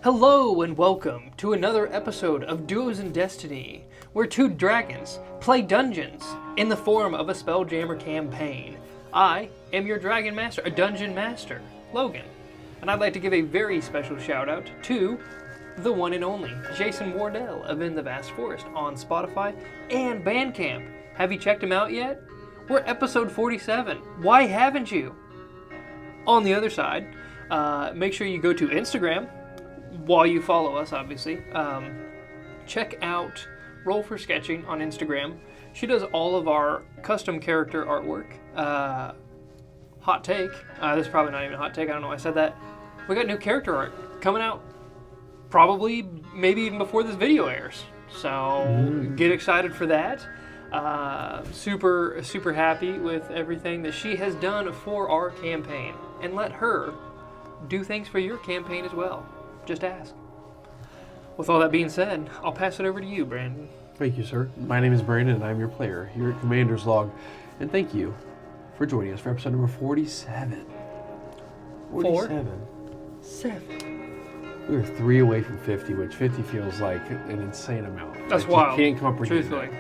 Hello and welcome to another episode of Duos in Destiny, where two dragons play dungeons in the form of a Spelljammer campaign. I am your dragon master, a dungeon master, Logan, and I'd like to give a very special shout out to the one and only Jason Wardell of In the Vast Forest on Spotify and Bandcamp. Have you checked him out yet? We're episode 47. Why haven't you? On the other side, make sure you go to Instagram while you follow us, obviously. Check out Roll for Sketching on Instagram. She does all of our custom character artwork. Hot take. This is probably not even a hot take. I don't know why I said that. We got new character art coming out probably maybe even before this video airs. So get excited for that. Super happy with everything that she has done for our campaign. And let her do things for your campaign as well. Just ask. With all that being said, I'll pass it over to you, Brandon. Thank you, sir. My name is Brandon, and I'm your player here at Commander's Log. And thank you for joining us for episode number 47. 47. 7. We were 3 away from 50, which 50 feels like an insane amount. That's wild. You can't comprehend Truthfully.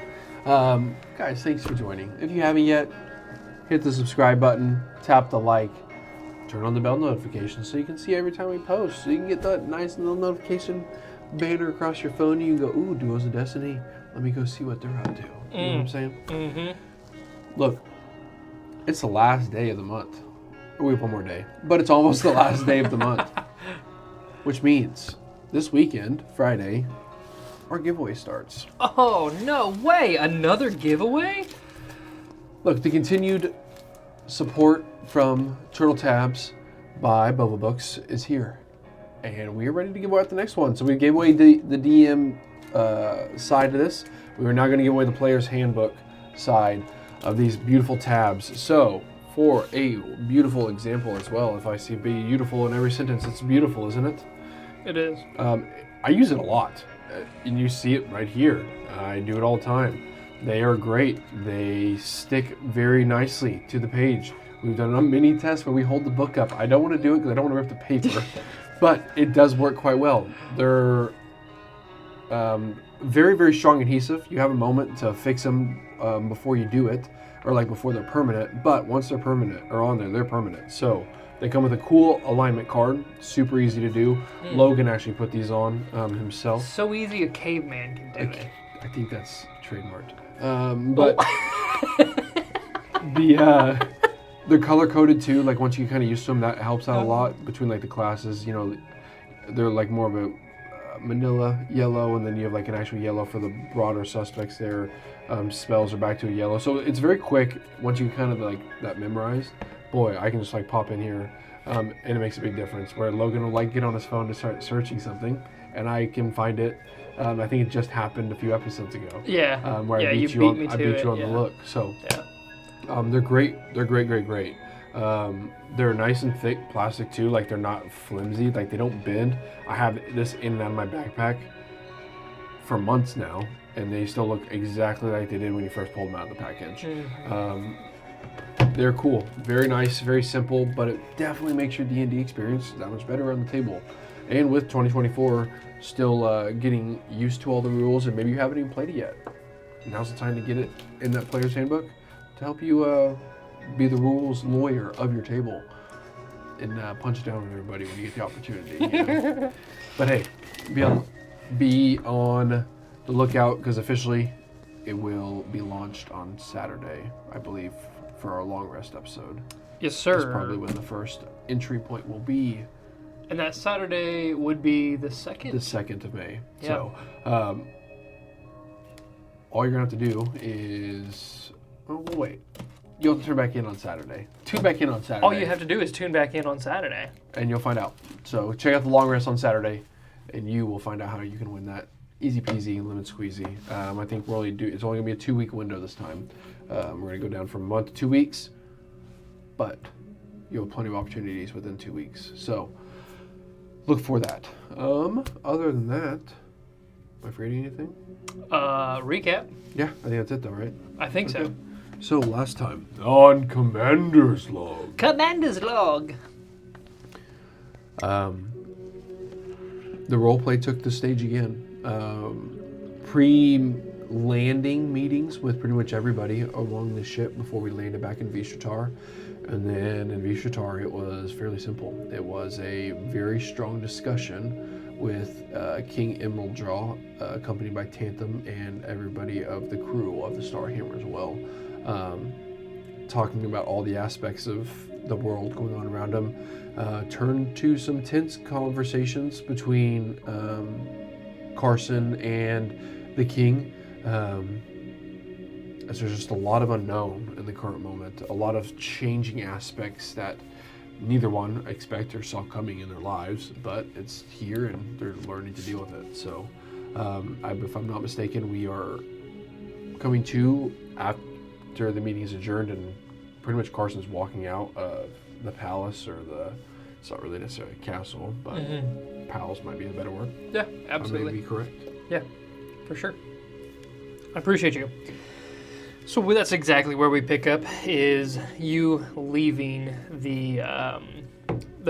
that. Guys, thanks for joining. If you haven't yet, hit the subscribe button, tap the like, turn on the bell notifications so you can see every time we post. So you can get that nice little notification banner across your phone. You can go, ooh, Duos of Destiny. Let me go see what they're up to. You know what I'm saying? Mm-hmm. Look, it's the last day of the month. We have one more day, but it's almost the last day of the month. Which means this weekend, Friday, our giveaway starts. Oh, no way! Another giveaway? Look, the continued support from Turtle Tabs by Bubble Books is here. And we are ready to give away the next one. So we gave away the DM side of this. We are now going to give away the player's handbook side of these beautiful tabs. So for a beautiful example as well, if I see beautiful in every sentence, it's beautiful, isn't it? It is. I use it a lot. And you see it right here. I do it all the time. They are great. They stick very nicely to the page. We've done a mini test where we hold the book up. I don't want to do it because I don't want to rip the paper, but it does work quite well. They're very, very strong adhesive. You have a moment to fix them before you do it, or like before they're permanent, but once they're permanent or on there, they're permanent. So they come with a cool alignment card, super easy to do. Logan actually put these on himself. So easy a caveman can do it. I think that's trademarked. But they're color coded too. Like once you kind of use them, that helps out a lot between like the classes. You know, they're like more of a manila yellow, and then you have like an actual yellow for the broader suspects there. Spells are back to a yellow, so it's very quick once you kind of like that memorized. Boy, I can just like pop in here, and it makes a big difference. Where Logan will like get on his phone to start searching something, and I can find it. I think it just happened a few episodes ago. Yeah. Where yeah, I beat you on the look. So they're great. They're great. They're nice and thick plastic too. Like they're not flimsy. Like they don't bend. I have this in and out of my backpack for months now, and they still look exactly like they did when you first pulled them out of the package. They're cool. Very nice. Very simple, but it definitely makes your D&D experience that much better on the table. And with 2024 still getting used to all the rules, and maybe you haven't even played it yet, now's the time to get it in that player's handbook to help you be the rules lawyer of your table and punch down on everybody when you get the opportunity. You know? But hey, be on the lookout because officially it will be launched on Saturday, I believe, for our long rest episode. Yes, sir. That's probably when the first entry point will be. And that Saturday would be the 2nd? The 2nd of May. Yeah. So, all you're going to have to do is... Oh, well, wait. You'll have to turn back in on Saturday. Tune back in on Saturday. All you have to do is tune back in on Saturday. And you'll find out. So, check out the long rest on Saturday, and you will find out how you can win that. Easy peasy, lemon squeezy. I think it's only going to be a 2-week window this time. We're going to go down from a month to 2 weeks, but you'll have plenty of opportunities within 2 weeks. So, look for that. Other than that, am I forgetting anything? Recap. Yeah, I think that's it though, right? I think so. So last time on Commander's Log. Commander's Log. The roleplay took the stage again. Pre-landing meetings with pretty much everybody along the ship before we landed back in Vishatar. And then in Vishatar, it was fairly simple. It was a very strong discussion with King Emeraldjaw, accompanied by Tantham and everybody of the crew of the Starhammer as well. Talking about all the aspects of the world going on around them. Turned to some tense conversations between Karson and the king. As there's just a lot of unknown in the current moment, a lot of changing aspects that neither one expect or saw coming in their lives, but it's here and they're learning to deal with it. So, if I'm not mistaken, we are coming to after the meeting is adjourned and pretty much Carson's walking out of the palace, or it's not really necessarily a castle, but palace might be a better word. Yeah, absolutely. I may be correct. Yeah, for sure. I appreciate you. So that's exactly where we pick up, is you leaving the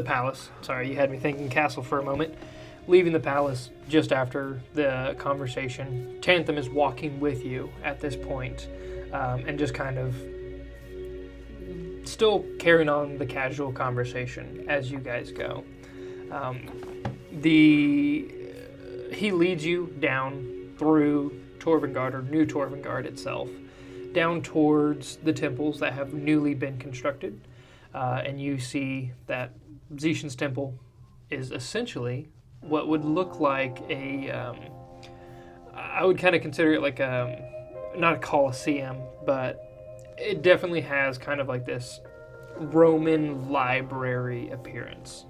palace. Sorry, you had me thinking castle for a moment. Leaving the palace just after the conversation. Tantham is walking with you at this point, and just kind of still carrying on the casual conversation as you guys go. He leads you down through Torvengard, or New Torvengard itself, down towards the temples that have newly been constructed, and you see that Zishan's temple is essentially what would look like I would kind of consider it like not a Colosseum, but it definitely has kind of like this Roman library appearance,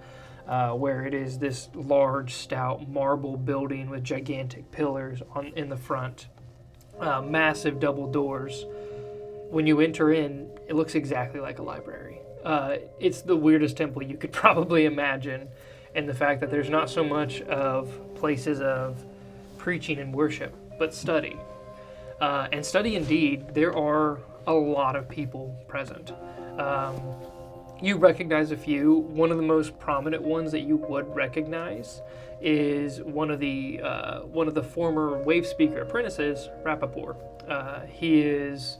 where it is this large, stout marble building with gigantic pillars in the front, massive double doors. When you enter in, it looks exactly like a library. It's the weirdest temple you could probably imagine, and the fact that there's not so much of places of preaching and worship, but study. And study indeed, there are a lot of people present. You recognize a few. One of the most prominent ones that you would recognize is one of the former Wave Speaker apprentices, Rappaport. He is,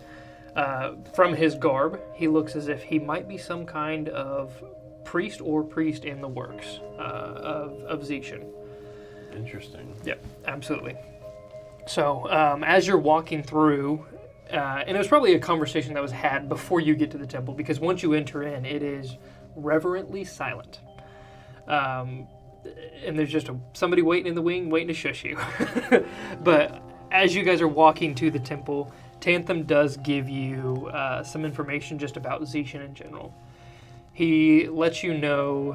from his garb, he looks as if he might be some kind of priest in the works of Zishan. Interesting. Yep, absolutely. So as you're walking through, and it was probably a conversation that was had before you get to the temple, because once you enter in, it is reverently silent. And there's just somebody waiting in the wing, waiting to shush you. But as you guys are walking to the temple, Tantham does give you some information just about Zishan in general. He lets you know,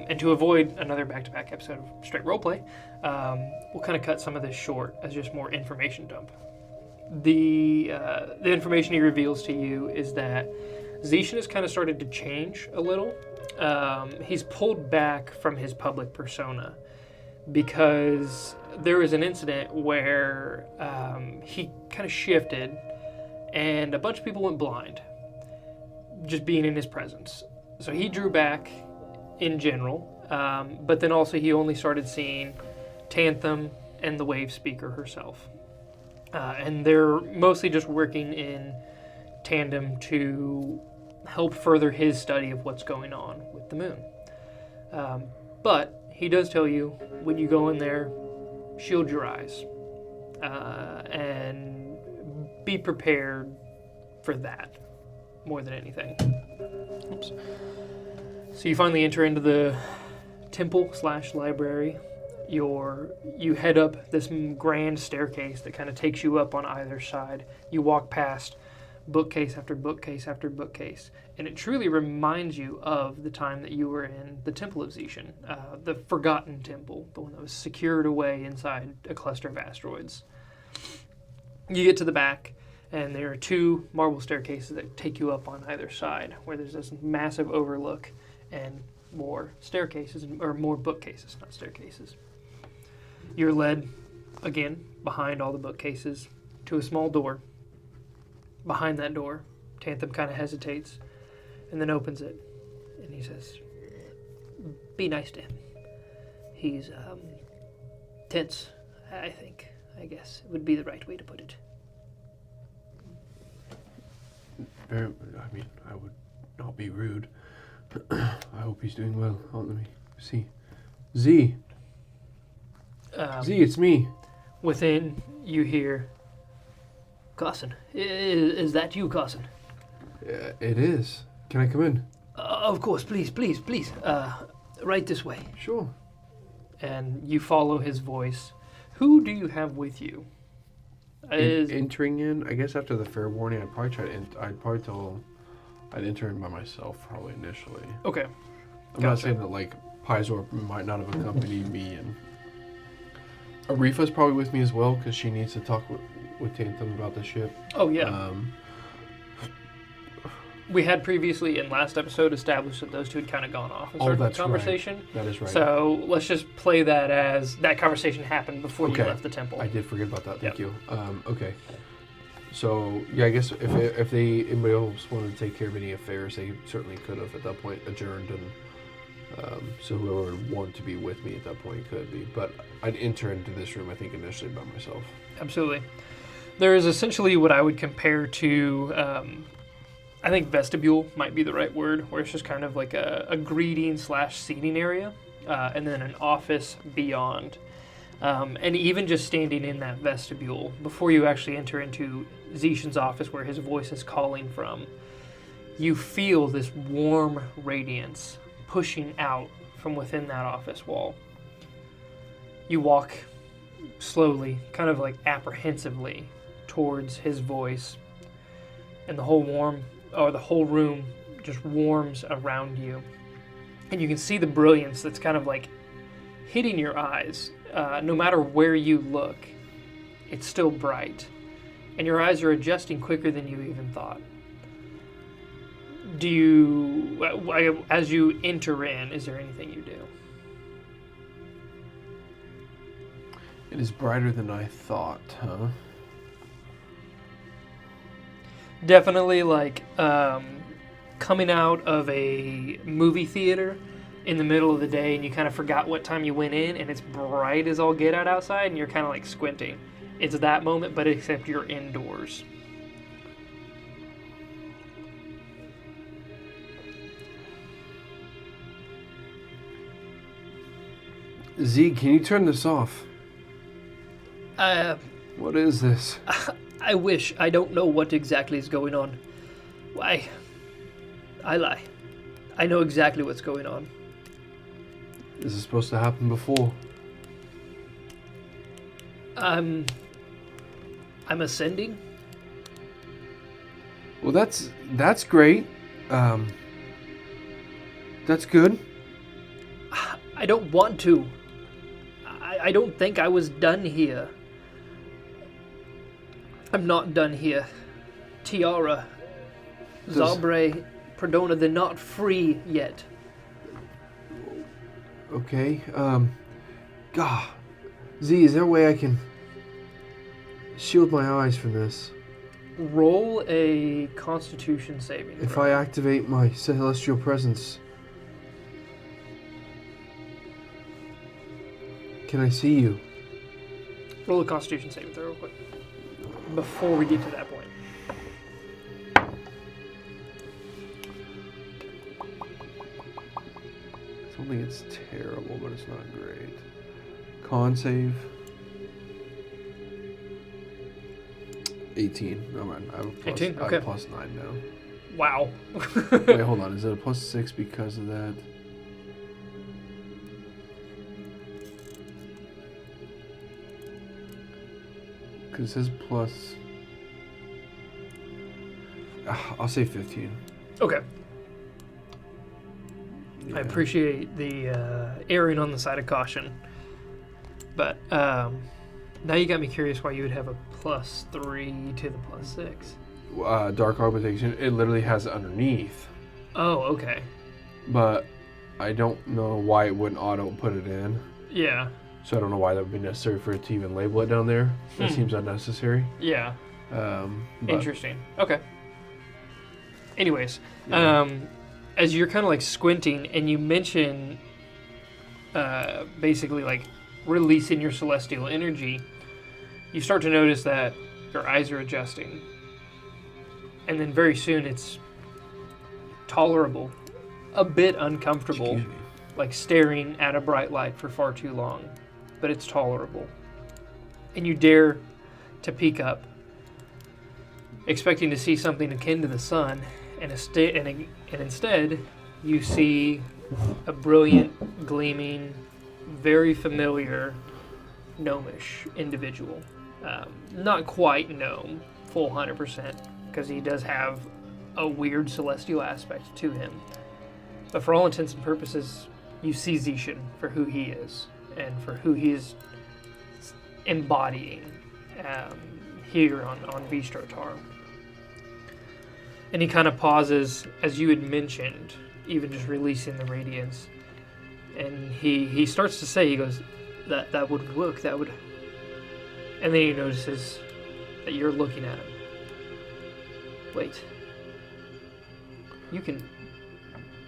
and to avoid another back-to-back episode of straight roleplay, we'll kind of cut some of this short as just more information dump. The information he reveals to you is that Zishan has kind of started to change a little. He's pulled back from his public persona because there was an incident where he kind of shifted and a bunch of people went blind just being in his presence. So he drew back in general, but then also he only started seeing Tantham and the Wave Speaker herself. And they're mostly just working in tandem to help further his study of what's going on with the moon. But he does tell you, when you go in there, shield your eyes and be prepared for that more than anything. Oops. So you finally enter into the temple/library. You head up this grand staircase that kind of takes you up on either side. You walk past bookcase after bookcase after bookcase, and it truly reminds you of the time that you were in the Temple of Zishan, the Forgotten Temple, the one that was secured away inside a cluster of asteroids. You get to the back, and there are two marble staircases that take you up on either side, where there's this massive overlook and more staircases, or more bookcases, not staircases. You're led, again, behind all the bookcases, to a small door. Behind that door, Tantham kind of hesitates, and then opens it, and he says, "Be nice to him. He's tense, I guess would be the right way to put it. I mean, I would not be rude. I hope he's doing well. Oh, let me see. Z, it's me. Within, you hear, Karson. Is that you, Karson? It is. Can I come in? Of course, please. Right this way. Sure. And you follow his voice. Who do you have with you? Entering in, I guess after the fair warning, I'd enter in by myself probably initially. Okay. I'm not saying that like Pizor might not have accompanied me, and Arifa's probably with me as well because she needs to talk with Tantham about the ship. Oh yeah. We had previously in last episode established that those two had kind of gone off in certain conversation. Right. That is right. So let's just play that as that conversation happened before you left the temple. I did forget about that. Thank you. Okay. So yeah, I guess if anybody else wanted to take care of any affairs, they certainly could have at that point adjourned, and so whoever would want to be with me at that point could be. But I'd enter into this room, I think, initially by myself. Absolutely. There is essentially what I would compare to. I think vestibule might be the right word, where it's just kind of like a greeting/seating area, and then an office beyond. And even just standing in that vestibule, before you actually enter into Zishan's office where his voice is calling from, you feel this warm radiance pushing out from within that office wall. You walk slowly, kind of like apprehensively, towards his voice, and the whole room just warms around you. And you can see the brilliance that's kind of like hitting your eyes. No matter where you look, it's still bright. And your eyes are adjusting quicker than you even thought. As you enter in, is there anything you do? It is brighter than I thought, huh? Definitely like coming out of a movie theater in the middle of the day and you kind of forgot what time you went in and it's bright as all get out outside and you're kind of like squinting. It's that moment, but except you're indoors. Z, can you turn this off? What is this? I wish. I don't know what exactly is going on. Why? I lie. I know exactly what's going on. This is supposed to happen before. I'm ascending. Well, that's great. That's good. I don't want to. I don't think I was done here. I'm not done here. Tyara, Zabre, Perdona, they're not free yet. Okay, Z, is there a way I can shield my eyes from this? Roll a Constitution saving throw. If I activate my celestial presence, can I see you? Roll a Constitution saving throw real quick. Before we get to that point. I don't think it's terrible, but it's not great. Con save. 18. Oh man, I have a plus, 18? I have okay. a plus 9 now. Wow. Wait, hold on. Is it a plus 6 because of that? Because it says plus... I'll say 15. Okay. Yeah. I appreciate the erring on the side of caution. But now you got me curious why you would have a plus 3 to the plus 6. Dark Augmentation, it literally has it underneath. Oh, okay. But I don't know why it wouldn't auto put it in. Yeah. So I don't know why that would be necessary for it to even label it down there. That seems unnecessary. Yeah. Interesting. Okay. Anyways, yeah. As you're kind of like squinting and you mention basically like releasing your celestial energy, you start to notice that your eyes are adjusting. And then very soon it's tolerable, a bit uncomfortable, like staring at a bright light for far too long, but it's tolerable. And you dare to peek up, expecting to see something akin to the sun, and instead you see a brilliant, gleaming, very familiar gnomish individual. Not quite gnome, full 100%, because he does have a weird celestial aspect to him. But for all intents and purposes, you see Zishan for who he is, and for who he is embodying here on Vistrotar. And he kind of pauses, as you had mentioned, even just releasing the radiance. And he starts to say, he goes, that would work, that would... And then he notices that you're looking at him. Wait.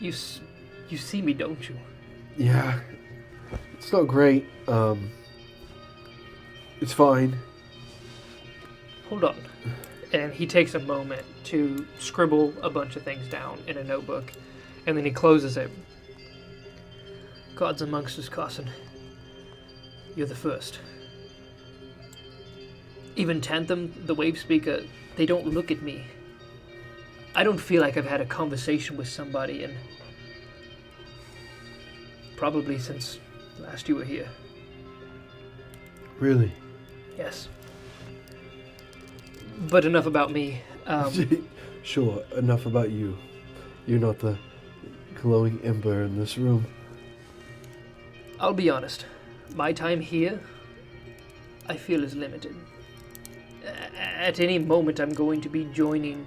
You see me, don't you? Yeah. It's not great. It's fine. Hold on. And he takes a moment to scribble a bunch of things down in a notebook, and then he closes it. Gods amongst us, Karson. You're the first. Even Tantham, the wave speaker, they don't look at me. I don't feel like I've had a conversation with somebody in probably since last you were here. Really? Yes. But enough about me. Sure, enough about you. You're not the glowing ember in this room. I'll be honest. My time here, I feel is limited. At any moment, I'm going to be joining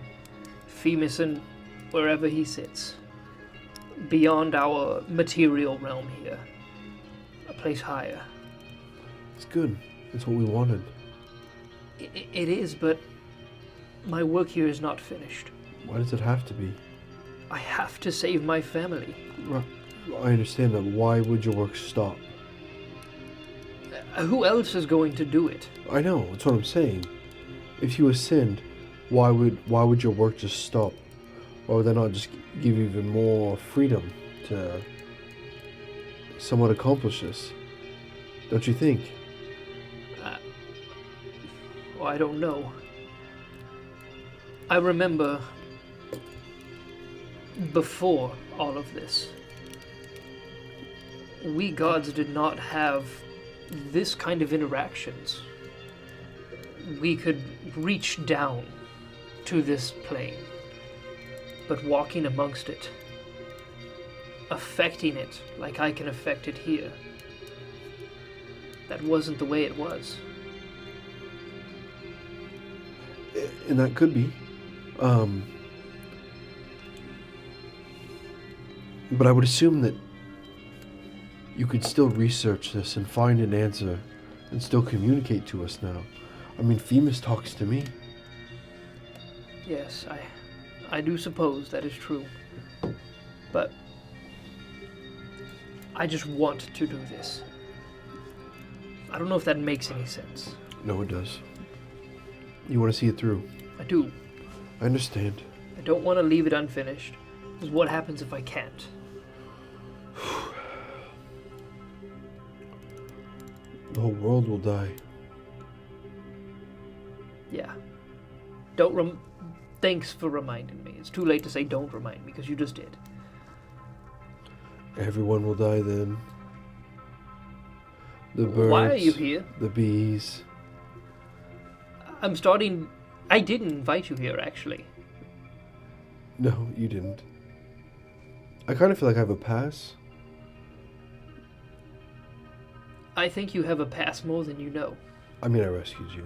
Femison wherever he sits. Beyond our material realm here. A place higher. It's good. It's what we wanted. It is, but my work here is not finished. Why does it have to be? I have to save my family. I understand that. Why would your work stop? Who else is going to do it? I know. That's what I'm saying. If you ascend, why would your work just stop? Why would that not just give you even more freedom to somewhat accomplish this? Don't you think? Well, I don't know. I remember before all of this, we gods did not have this kind of interactions. We could reach down to this plane, but walking amongst it, affecting it like I can affect it here, that wasn't the way it was. And that could be. But I would assume that you could still research this and find an answer and still communicate to us now. I mean, Themis talks to me. Yes, I do suppose that is true. But I just want to do this. I don't know if that makes any sense. No, it does. You want to see it through. I do. I understand. I don't want to leave it unfinished. Because what happens if I can't? The whole world will die. Yeah. Thanks for reminding me. It's too late to say don't remind me, because you just did. Everyone will die then. The birds. Why are you here? The bees. I didn't invite you here, actually. No, you didn't. I kind of feel like I have a pass. I think you have a pass more than you know. I mean, I rescued you.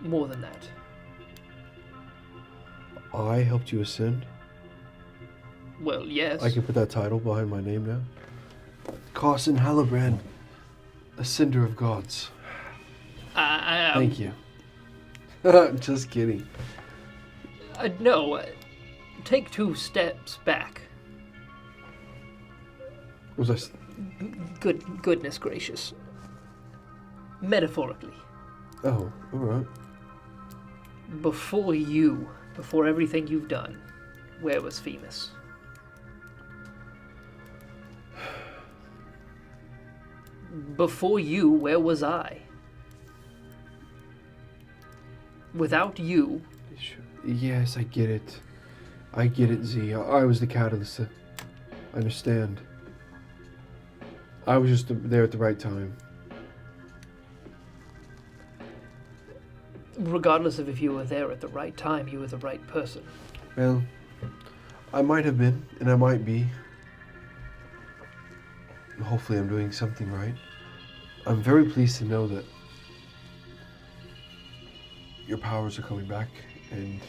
More than that. I helped you ascend. Well, yes. I can put that title behind my name now. Karson Hallebrand, Ascender of Gods. Thank you. Just kidding. No. Take 2 steps back. Was I? Goodness gracious. Metaphorically. Oh, all right. Before everything you've done, where was Femus? Before you, where was I? Without you... Yes, I get it. I get it, Z. I was the catalyst. I understand. I was just there at the right time. Regardless of if you were there at the right time, you were the right person. Well, I might have been, and I might be. Hopefully I'm doing something right. I'm very pleased to know that your powers are coming back, and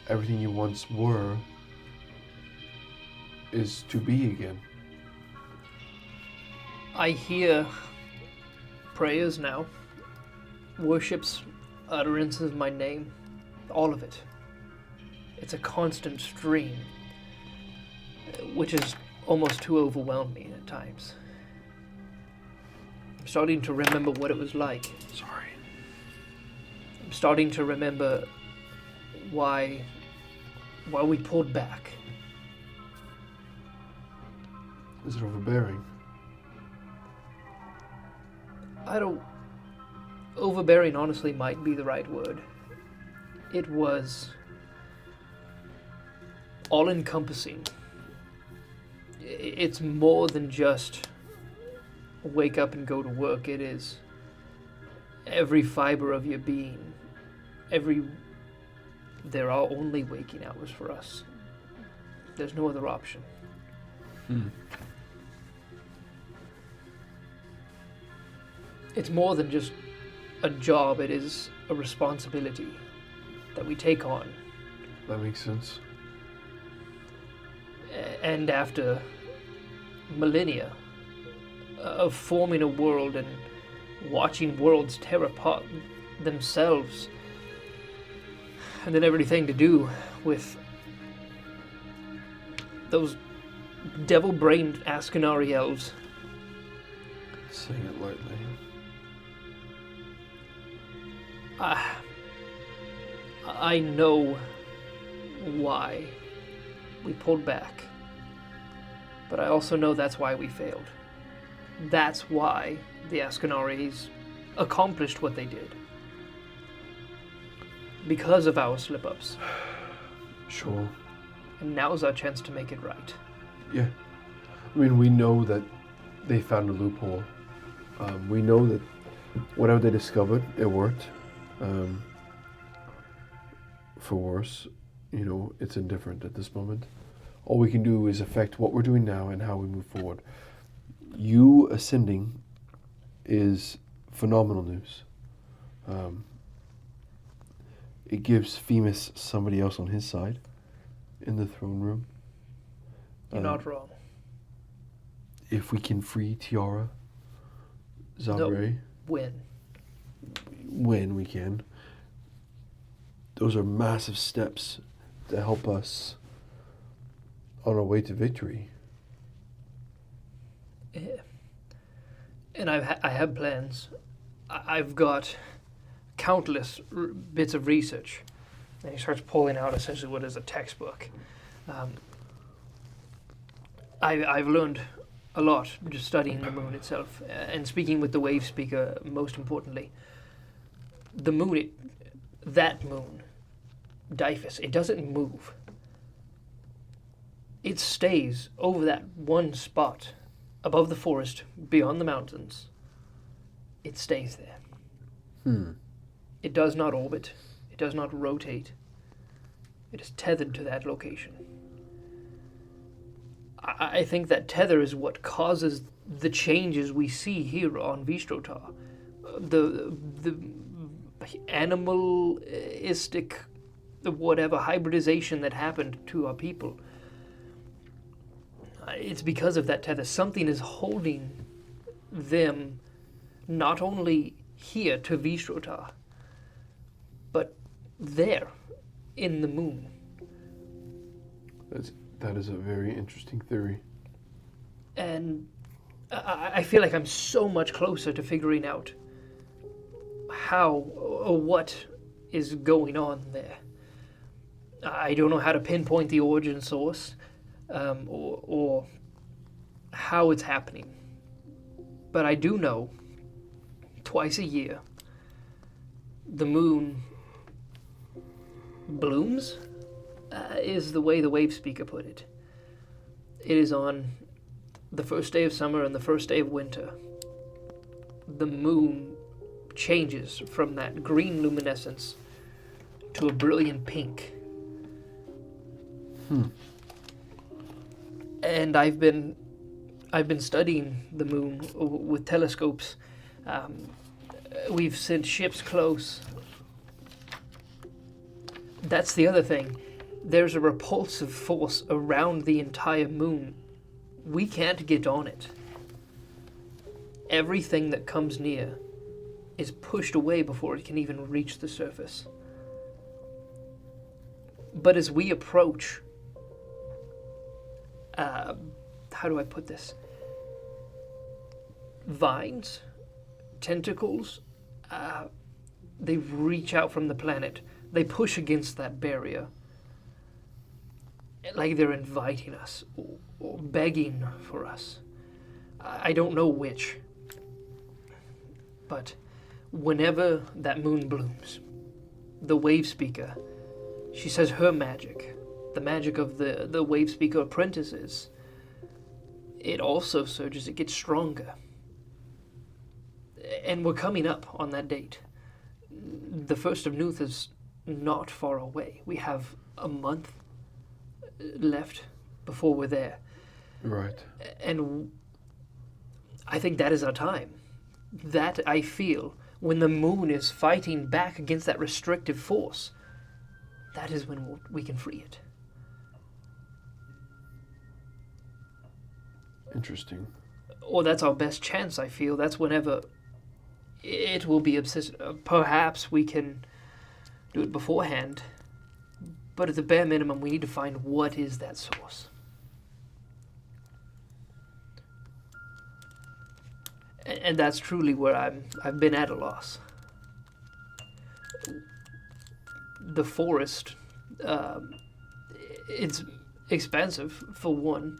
everything you once were is to be again. I hear prayers now, worships, utterances of my name, all of it. It's a constant stream, which is almost too overwhelming at times. I'm starting to remember what it was like. Sorry. I'm starting to remember why we pulled back. Is it overbearing? Overbearing honestly might be the right word. It was all-encompassing. It's more than just wake up and go to work. It is every fiber of your being. There are only waking hours for us. There's no other option. It's more than just a job. It is a responsibility that we take on. That makes sense. And after millennia of forming a world and watching worlds tear apart themselves, and then everything to do with those devil-brained Ascanari elves. Saying it lightly. I know why we pulled back, but I also know that's why we failed. That's why the Ascanaris accomplished what they did. Because of our slip-ups. Sure. And now's our chance to make it right. Yeah. I mean, we know that they found a loophole. We know that whatever they discovered, it worked. For worse, it's indifferent at this moment. All we can do is affect what we're doing now and how we move forward. You ascending is phenomenal news. It gives Femus somebody else on his side in the throne room. You're not wrong. If we can free Tyara, Zabre. No, when we can. Those are massive steps to help us on our way to victory. Yeah. And I have plans. I've got countless bits of research. And he starts pulling out essentially what is a textbook. I've learned a lot just studying the moon itself and speaking with the wave speaker. Most importantly, the moon, that moon, Dyphus, it doesn't move. It stays over that one spot above the forest, beyond the mountains. It stays there. It does not orbit. It does not rotate. It is tethered to that location. I think that tether is what causes the changes we see here on Vistrotar. The animalistic, whatever, hybridization that happened to our people. It's because of that tether. Something is holding them not only here to Vistrotar, but there in the moon. That is a very interesting theory. And I feel like I'm so much closer to figuring out how or what is going on there. I don't know how to pinpoint the origin source or how it's happening. But I do know twice a year the moon blooms, is the way the wave speaker put it. It is on the first day of summer and the first day of winter. The moon changes from that green luminescence to a brilliant pink. And I've been studying the moon with telescopes. We've sent ships close. That's the other thing. There's a repulsive force around the entire moon. We can't get on it. Everything that comes near is pushed away before it can even reach the surface. But as we approach, how do I put this? Vines, tentacles, they reach out from the planet. They push against that barrier, like they're inviting us or begging for us. I don't know which, but whenever that moon blooms, the wave speaker, she says her magic, the magic of the wave speaker apprentices, it also surges, it gets stronger. And we're coming up on that date. The 1st of Nuth is not far away. We have a month left before we're there. Right. And I think that is our time. That I feel when the moon is fighting back against that restrictive force, that is when we can free it. Interesting. Or that's our best chance, I feel. That's whenever it will be obsessed. Perhaps we can do it beforehand. But at the bare minimum, we need to find what is that source. And that's truly where I've been at a loss. The forest, it's expensive, for one,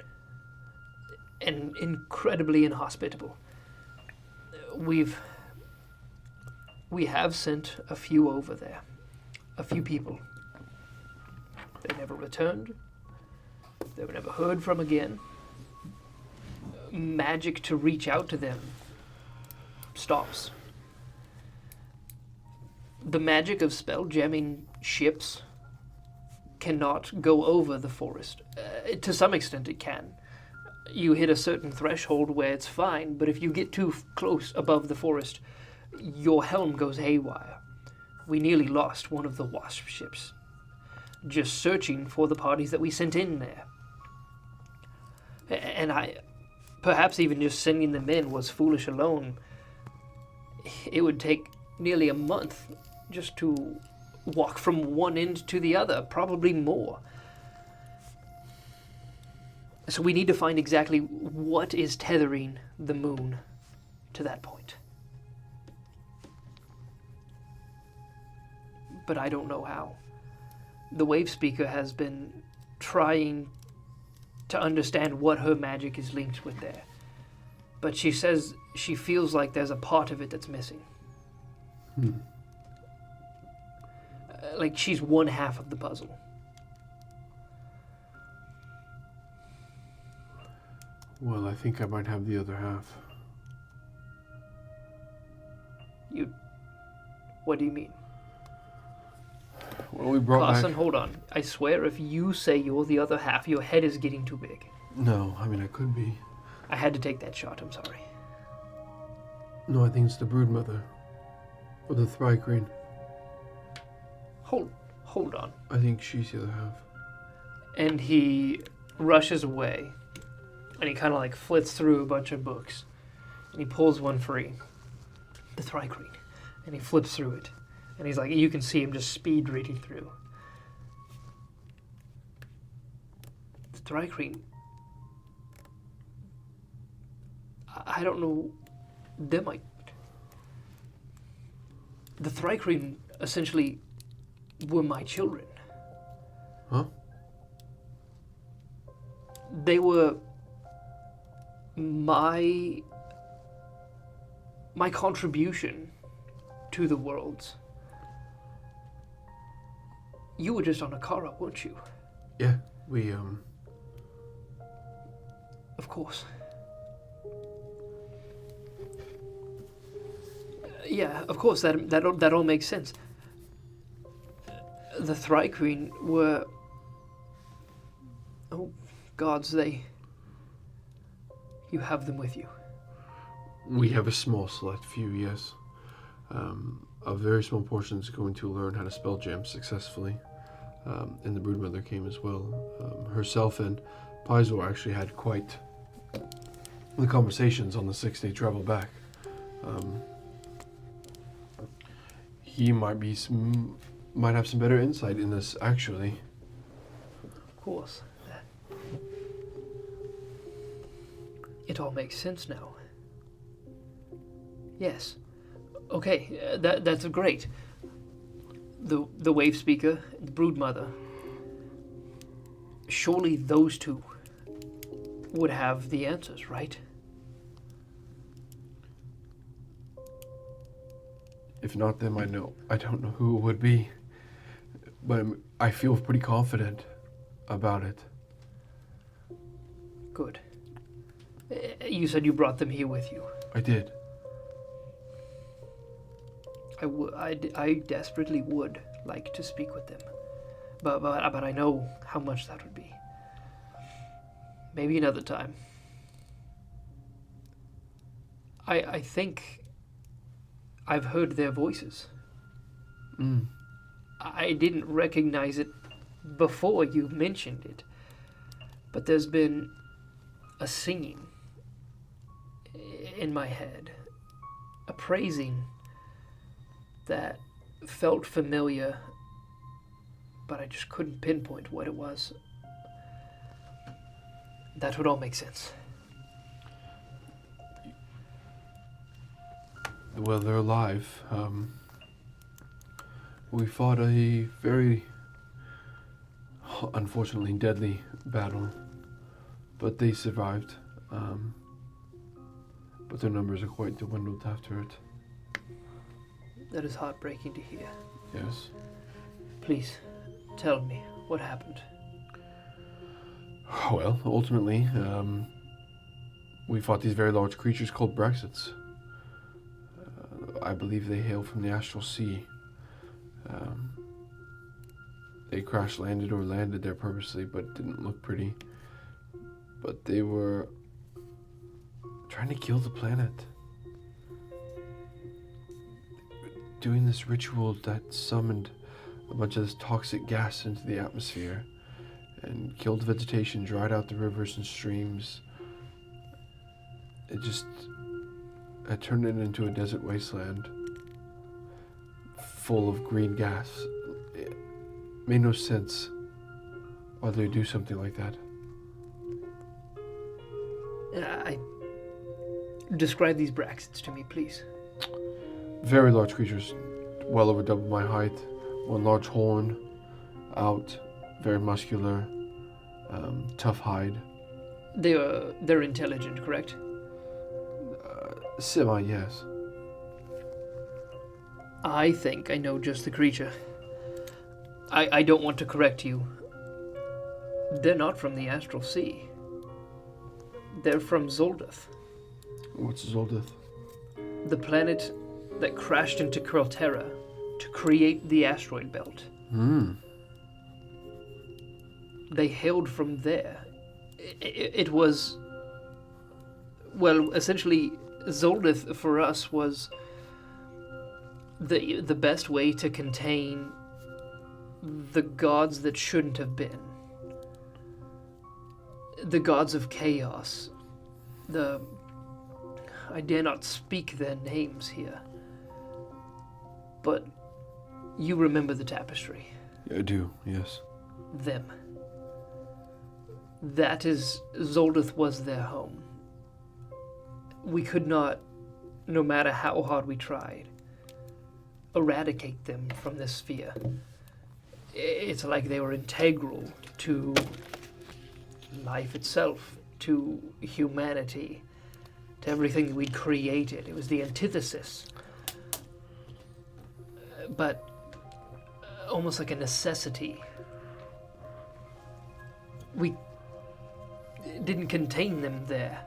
and incredibly inhospitable. We have sent a few over there, a few people. They never returned. They were never heard from again. Magic to reach out to them stops. The magic of spell jamming ships cannot go over the forest. To some extent it can. You hit a certain threshold where it's fine, but if you get too close above the forest, your helm goes haywire. We nearly lost one of the Wasp ships, just searching for the parties that we sent in there. And perhaps even just sending them in was foolish alone. It would take nearly a month just to walk from one end to the other, probably more. So we need to find exactly what is tethering the moon to that point. But I don't know how. The wave speaker has been trying to understand what her magic is linked with there. But she says she feels like there's a part of it that's missing. Like she's one half of the puzzle. Well, I think I might have the other half. What do you mean? Well, we brought Karson, back... hold on. I swear if you say you're the other half, your head is getting too big. No, I mean, I could be. I had to take that shot, I'm sorry. No, I think it's the broodmother. Or the Thry-Green. Hold on. I think she's the other half. And he rushes away. And he kind of like flits through a bunch of books. And he pulls one free. The Thry-Green. And he flips through it. And he's like, you can see him just speed reading through. The Thry-Green. I don't know. They might. The Thrycreen essentially were my children. Huh? They were my contribution to the worlds. You were just on a car up, weren't you? Yeah, we Of course. Yeah, of course, that all makes sense. The Thrycreen were... Oh, gods, you have them with you. We have a small select few, yes. A very small portion is going to learn how to spell jam successfully. And the Broodmother came as well. Herself and Paizo actually had quite the conversations on the 6-day travel back. He might have some better insight in this, actually. Of course. It all makes sense now. Yes. Okay, that's great. The Wave Speaker, the Broodmother. Surely those two would have the answers, right? If not them, I don't know who it would be. But I feel pretty confident about it. Good. You said you brought them here with you. I did. I desperately would like to speak with them, but I know how much that would be. Maybe another time. I think I've heard their voices. I didn't recognize it before you mentioned it, but there's been a singing in my head, a praising that felt familiar, but I just couldn't pinpoint what it was. That would all make sense. Well, they're alive. We fought a very, unfortunately, deadly battle, but they survived. But their numbers are quite dwindled after it. That is heartbreaking to hear. Yes. Please, tell me what happened. Well, ultimately, we fought these very large creatures called Brexits. I believe they hail from the Astral Sea. They crash landed or landed there purposely, but didn't look pretty. But they were trying to kill the planet. Doing this ritual that summoned a bunch of this toxic gas into the atmosphere and killed vegetation, dried out the rivers and streams. It turned it into a desert wasteland full of green gas. It made no sense why they would do something like that. Describe these Braxtons to me, please. Very large creatures, well over double my height. One large horn, out, very muscular, tough hide. They're intelligent, correct? Semi, yes. I think I know just the creature. I don't want to correct you. They're not from the Astral Sea. They're from Zoldeth. What's Zoldeth? The planet that crashed into Terra to create the asteroid belt. They hailed from there. It was... Well, essentially, Zoldeth for us was the best way to contain the gods that shouldn't have been. The gods of chaos. I dare not speak their names here. But you remember the tapestry. I do, yes. Them. That is, Zoldeth was their home. we could not, no matter how hard we tried, eradicate them from this sphere. It's like they were integral to life itself, to humanity, to everything we'd created. It was the antithesis. But almost like a necessity. We didn't contain them there,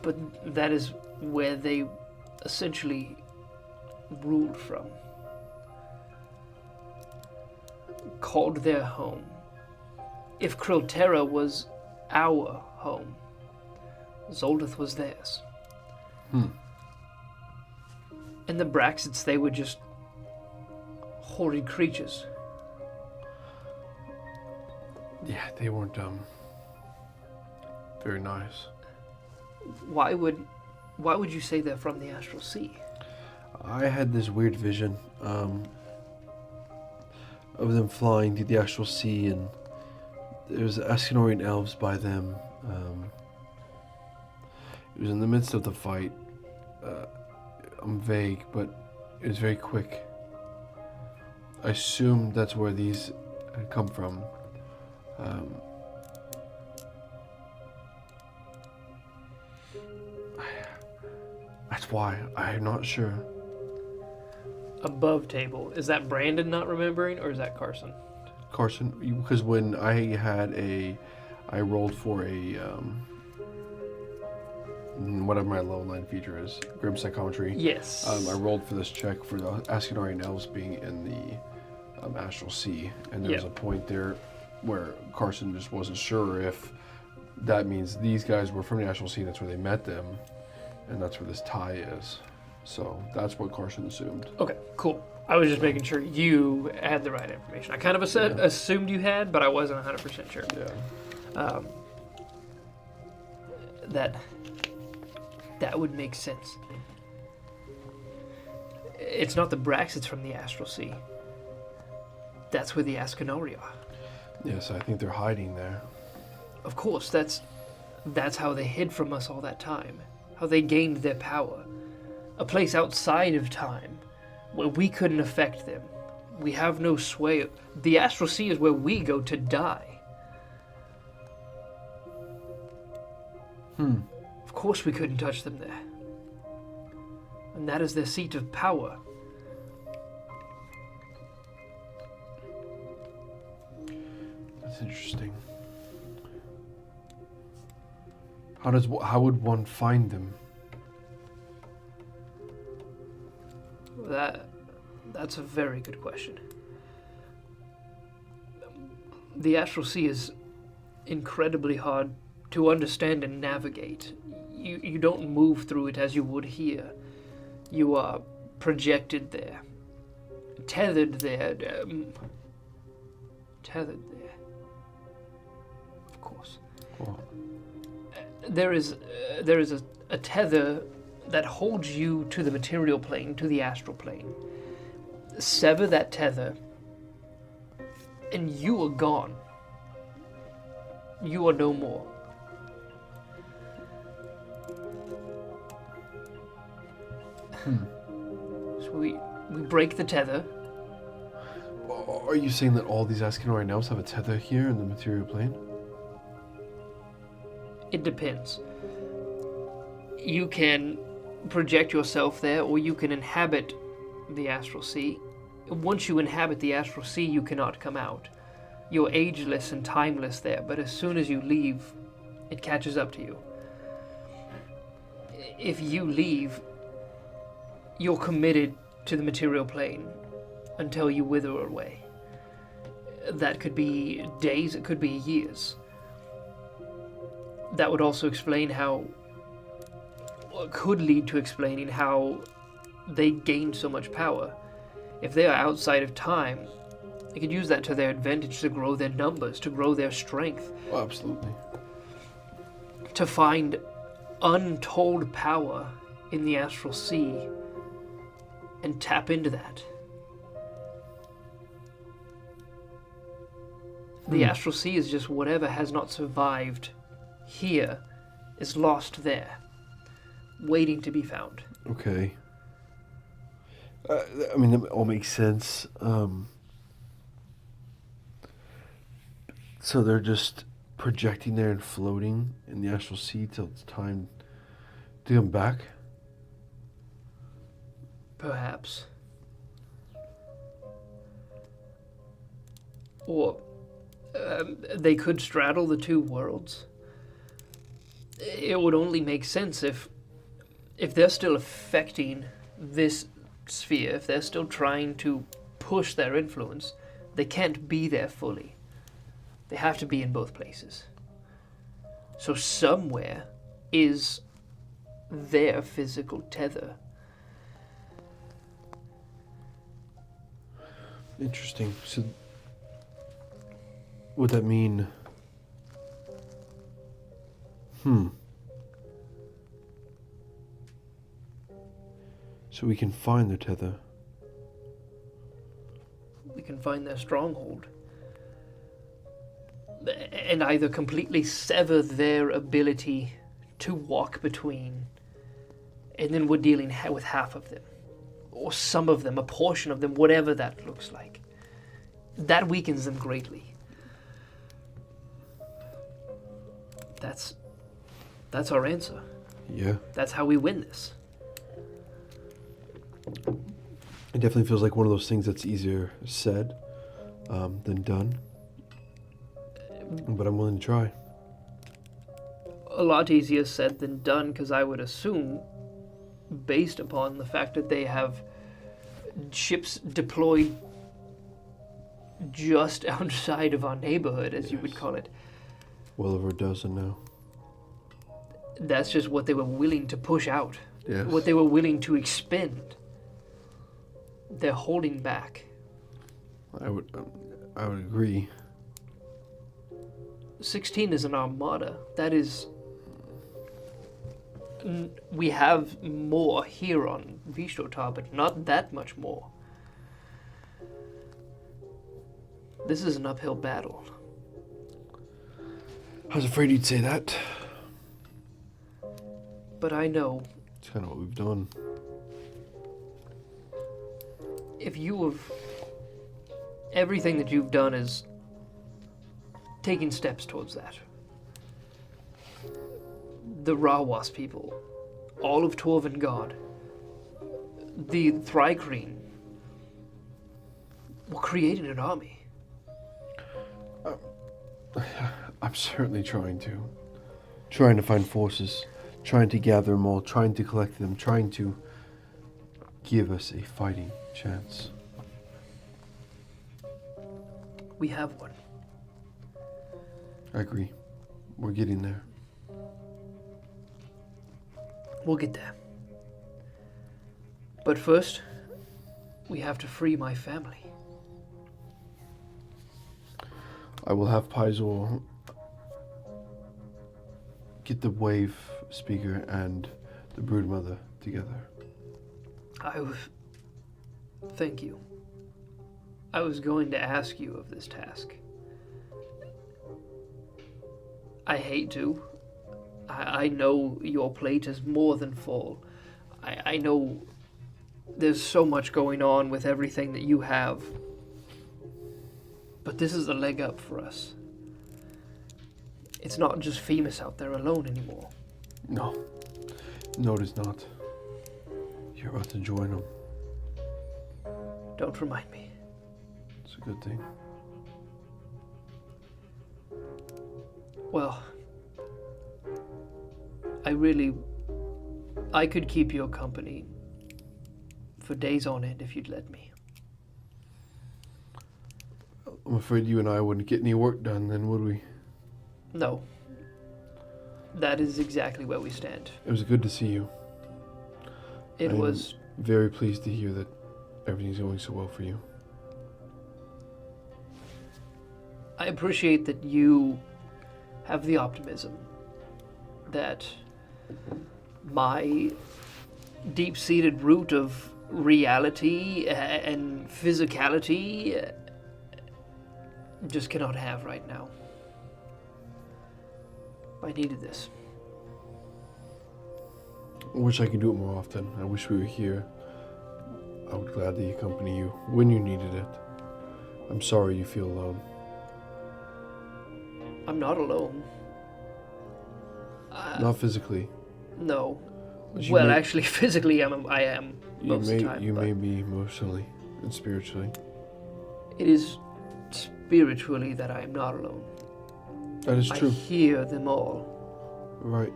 but that is where they essentially ruled from. Called their home. If Krotera was our home, Zoldeth was theirs. And the Braxits, they were just horrid creatures. Yeah, they weren't very nice. Why would you say they're from the Astral Sea? I had this weird vision of them flying to the Astral Sea, and there was Askenorian elves by them. It was in the midst of the fight. I'm vague, but it was very quick. I assumed that's where these had come from. That's why. I'm not sure. Above table. Is that Brandon not remembering, or is that Karson? Karson, because when I rolled for a, whatever my low line feature is, Grim Psychometry. Yes. I rolled for this check for the Askenorian elves being in the Astral Sea, and there was a point there where Karson just wasn't sure if that means these guys were from the Astral Sea, that's where they met them, and that's where this tie is. So that's what Karson assumed. Okay, cool. I was just making sure you had the right information. I kind of assumed you had, but I wasn't 100% sure. Yeah. That would make sense. It's not the Braxits from the Astral Sea. That's where the Askenori are. Yes, I think they're hiding there. Of course, that's how they hid from us all that time. How they gained their power. A place outside of time, where we couldn't affect them. We have no sway. The Astral Sea is where we go to die. Of course we couldn't touch them there. And that is their seat of power. That's interesting. How would one find them? That's a very good question. The Astral Sea is incredibly hard to understand and navigate. You don't move through it as you would here. You are projected there, tethered there, of course. Well, There is a tether that holds you to the material plane, to the astral plane. Sever that tether, and you are gone. You are no more. So we break the tether. are you saying that all these Askenorian elves have a tether here in the material plane? It depends. You can project yourself there, or you can inhabit the Astral Sea. Once you inhabit the Astral Sea, you cannot come out. You're ageless and timeless there, but as soon as you leave, it catches up to you. If you leave, you're committed to the material plane until you wither away. That could be days, it could be years. That would also explain how, could lead to explaining how they gained so much power. If they are outside of time, they could use that to their advantage to grow their numbers, to grow their strength. Oh, absolutely. To find untold power in the Astral Sea and tap into that. The Astral Sea is just whatever has not survived here is lost there. waiting to be found. Okay. I mean, that all makes sense. So they're just projecting there and floating in the astral sea till it's time to come back? Perhaps. Or they could straddle the two worlds. It would only make sense if they're still affecting this sphere, if they're still trying to push their influence, they can't be there fully. They have to be in both places. So somewhere is their physical tether. Interesting. So, would that mean... So we can find the tether. We can find their stronghold. And either completely sever their ability to walk between, and then we're dealing with half of them. Or some of them, a portion of them, whatever that looks like. That weakens them greatly. That's our answer. Yeah. That's how we win this. It definitely feels like one of those things that's easier said than done. But I'm willing to try. A lot easier said than done, because I would assume, based upon the fact that they have ships deployed just outside of our neighborhood, as you would call it. Well over a dozen now. That's just what they were willing to push out. Yes. What they were willing to expend. They're holding back. I would agree. 16 is an armada. That is... We have more here on Vishotar, but not that much more. This is an uphill battle. I was afraid you'd say that. But I know... It's kind of what we've done. If you have... Everything that you've done is taking steps towards that. The Rawas people, all of Torvengard, the Thrykreen, were creating an army. I'm certainly trying to find forces, trying to gather them all, trying to collect them, trying to give us a fighting chance. We have one. I agree. We're getting there. We'll get there. But first, we have to free my family. I will have Paizo get the wave speaker and the broodmother together. Thank you. I was going to ask you of this task. I hate to. I know your plate is more than full. I know there's so much going on with everything that you have. But this is a leg up for us. It's not just Femus out there alone anymore. No. No, it is not. You're about to join them. Don't remind me. It's a good thing. Well, I could keep your company for days on end if you'd let me. I'm afraid you and I wouldn't get any work done then, would we? No. That is exactly where we stand. It was good to see you. I'm very pleased to hear that everything's going so well for you. I appreciate that you have the optimism that my deep-seated root of reality and physicality just cannot have right now. I needed this. I wish I could do it more often. I wish we were here. I would gladly accompany you when you needed it. I'm sorry you feel alone. I'm not alone. Not physically. No. But you Well, may- actually, physically, I am most of the time. You but may be emotionally and spiritually. It is spiritually that I am not alone. That is I true. hear them all. Right.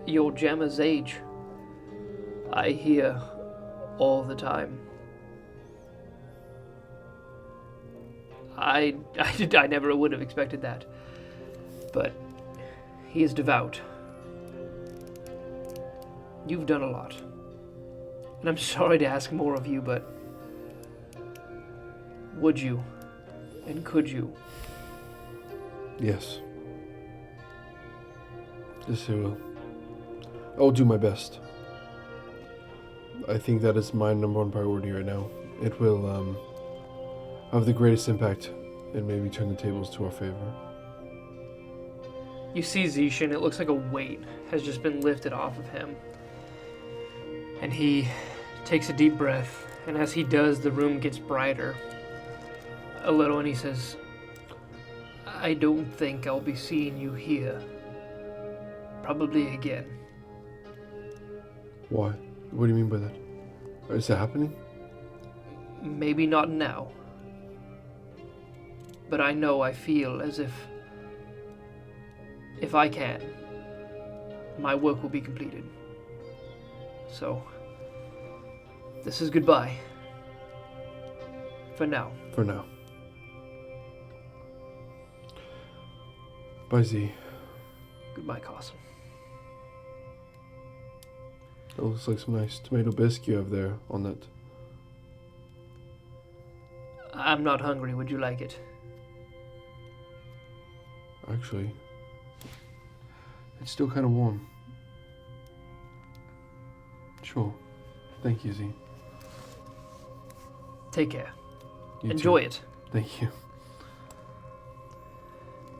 Your Gemma's age. I hear all the time. I never would have expected that. But he is devout. You've done a lot. And I'm sorry to ask more of you, but would you and could you? Yes. Yes, I will. I will do my best. I think that is my number one priority right now. It will have the greatest impact and maybe turn the tables to our favor. You see Zishan, it looks like a weight has just been lifted off of him. And he takes a deep breath, and as he does, the room gets brighter a little, and he says, I don't think I'll be seeing you here. Probably again. Why? What do you mean by that? Is it happening? Maybe not now. But I know I feel as if I can, my work will be completed. So, this is goodbye. For now. For now. Bye, Z. Goodbye, Karson. That looks like some nice tomato bisque you have there on that. I'm not hungry. Would you like it? Actually, it's still kind of warm. Sure. Thank you, Z. Take care. You Enjoy too. it. Thank you.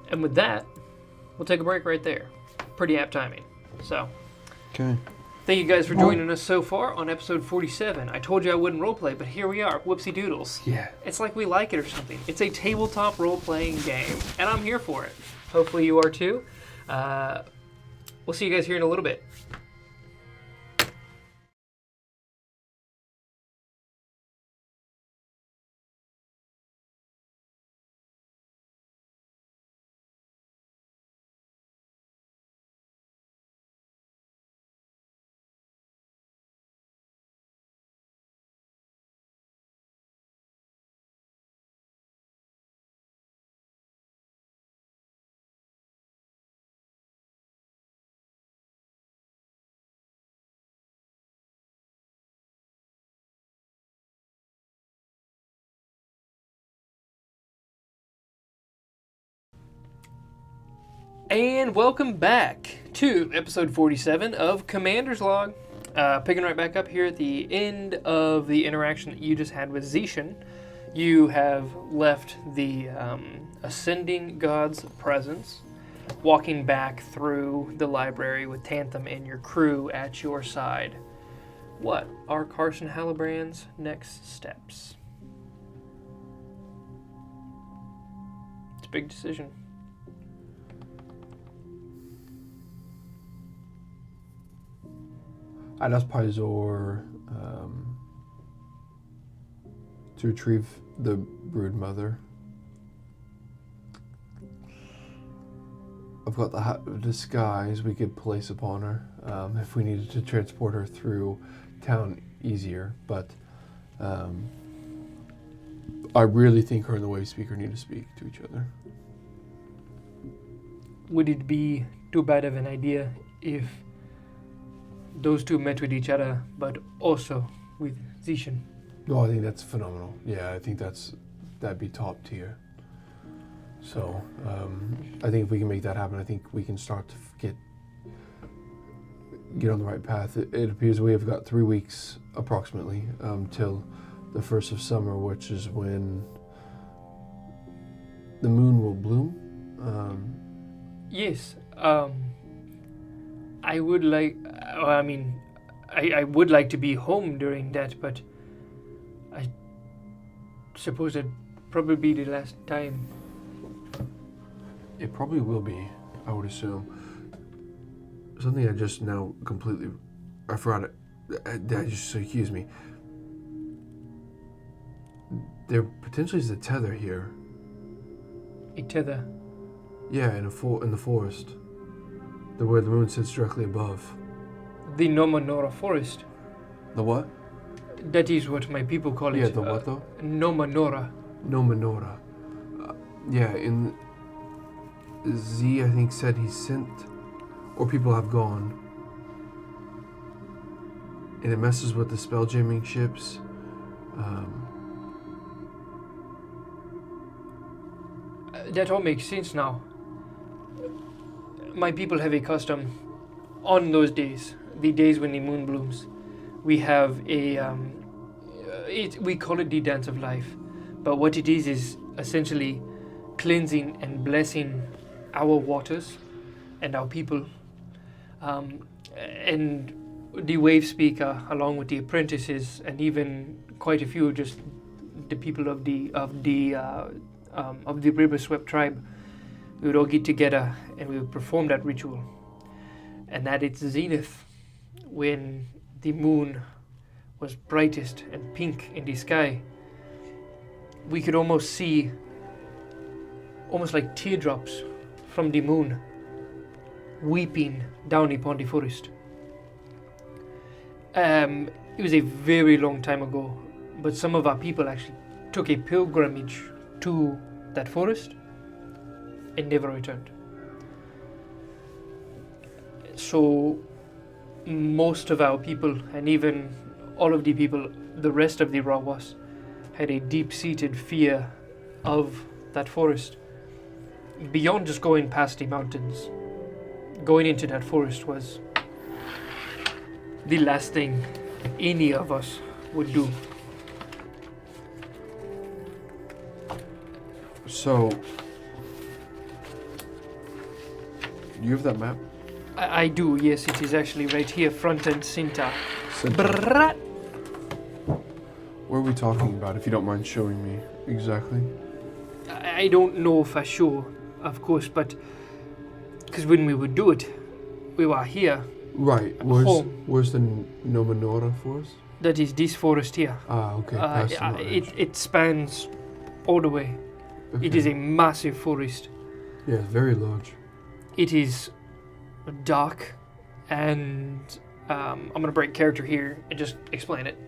And with that, we'll take a break right there. Pretty apt timing. So, Okay. thank you guys for joining us so far on episode 47. I told you I wouldn't roleplay, but here we are. Whoopsie doodles. Yeah. It's like we like it or something. It's a tabletop role-playing game, and I'm here for it. Hopefully you are too. We'll see you guys here in a little bit. And welcome back to episode 47 of Commander's Log. Picking right back up here at the end of the interaction that you just had with Zishan. You have left the Ascending God's presence, walking back through the library with Tantham and your crew at your side. What are Karson Hallebrand's next steps? It's a big decision. I'd ask Pizor to retrieve the brood mother. I've got the hat of disguise we could place upon her if we needed to transport her through town easier, but I really think her and the Wave Speaker need to speak to each other. Would it be too bad of an idea if those two met with each other, but also with Zishan? No, I think that's phenomenal. Yeah, I think that'd be top tier. So, I think if we can make that happen, I think we can start to get on the right path. It appears we have got 3 weeks approximately till the first of summer, which is when the moon will bloom. Yes. I would like. I mean, I would like to be home during that, but I suppose it'd probably be the last time. It probably will be, I would assume. Something I just now completely... I forgot it. That just accused me. There potentially is a tether here. A tether? Yeah, in the forest. Where the moon sits directly above. The Nomanora forest. The what? That is what my people call it. Yeah, the what though? Nomanora. Nomanora. Yeah, in... Z, I think, said he sent... Or people have gone. And it messes with the spelljamming ships. That all makes sense now. My people have a custom on those days, the days when the moon blooms. We have a, we call it the dance of life, but what it is essentially cleansing and blessing our waters and our people. And the wave speaker, along with the apprentices, and even quite a few just the people of the river swept tribe, we would all get together and we would perform that ritual. And at its zenith, when the moon was brightest and pink in the sky, we could almost see, almost like teardrops from the moon, weeping down upon the forest. It was a very long time ago, but some of our people actually took a pilgrimage to that forest and never returned. So most of our people, and even all of the people, the rest of the Rawas, had a deep-seated fear of that forest. Beyond just going past the mountains, going into that forest was the last thing any of us would do. So, you have that map? I do, yes, it is actually right here, front and center. What are we talking about, if you don't mind showing me exactly? I don't know for sure, of course, but because when we would do it, we were here. Right. Where's the Nomanora forest? That is this forest here. Ah, okay. It spans all the way. Okay. It is a massive forest. Yeah, very large. It is dark, and I'm going to break character here and just explain it.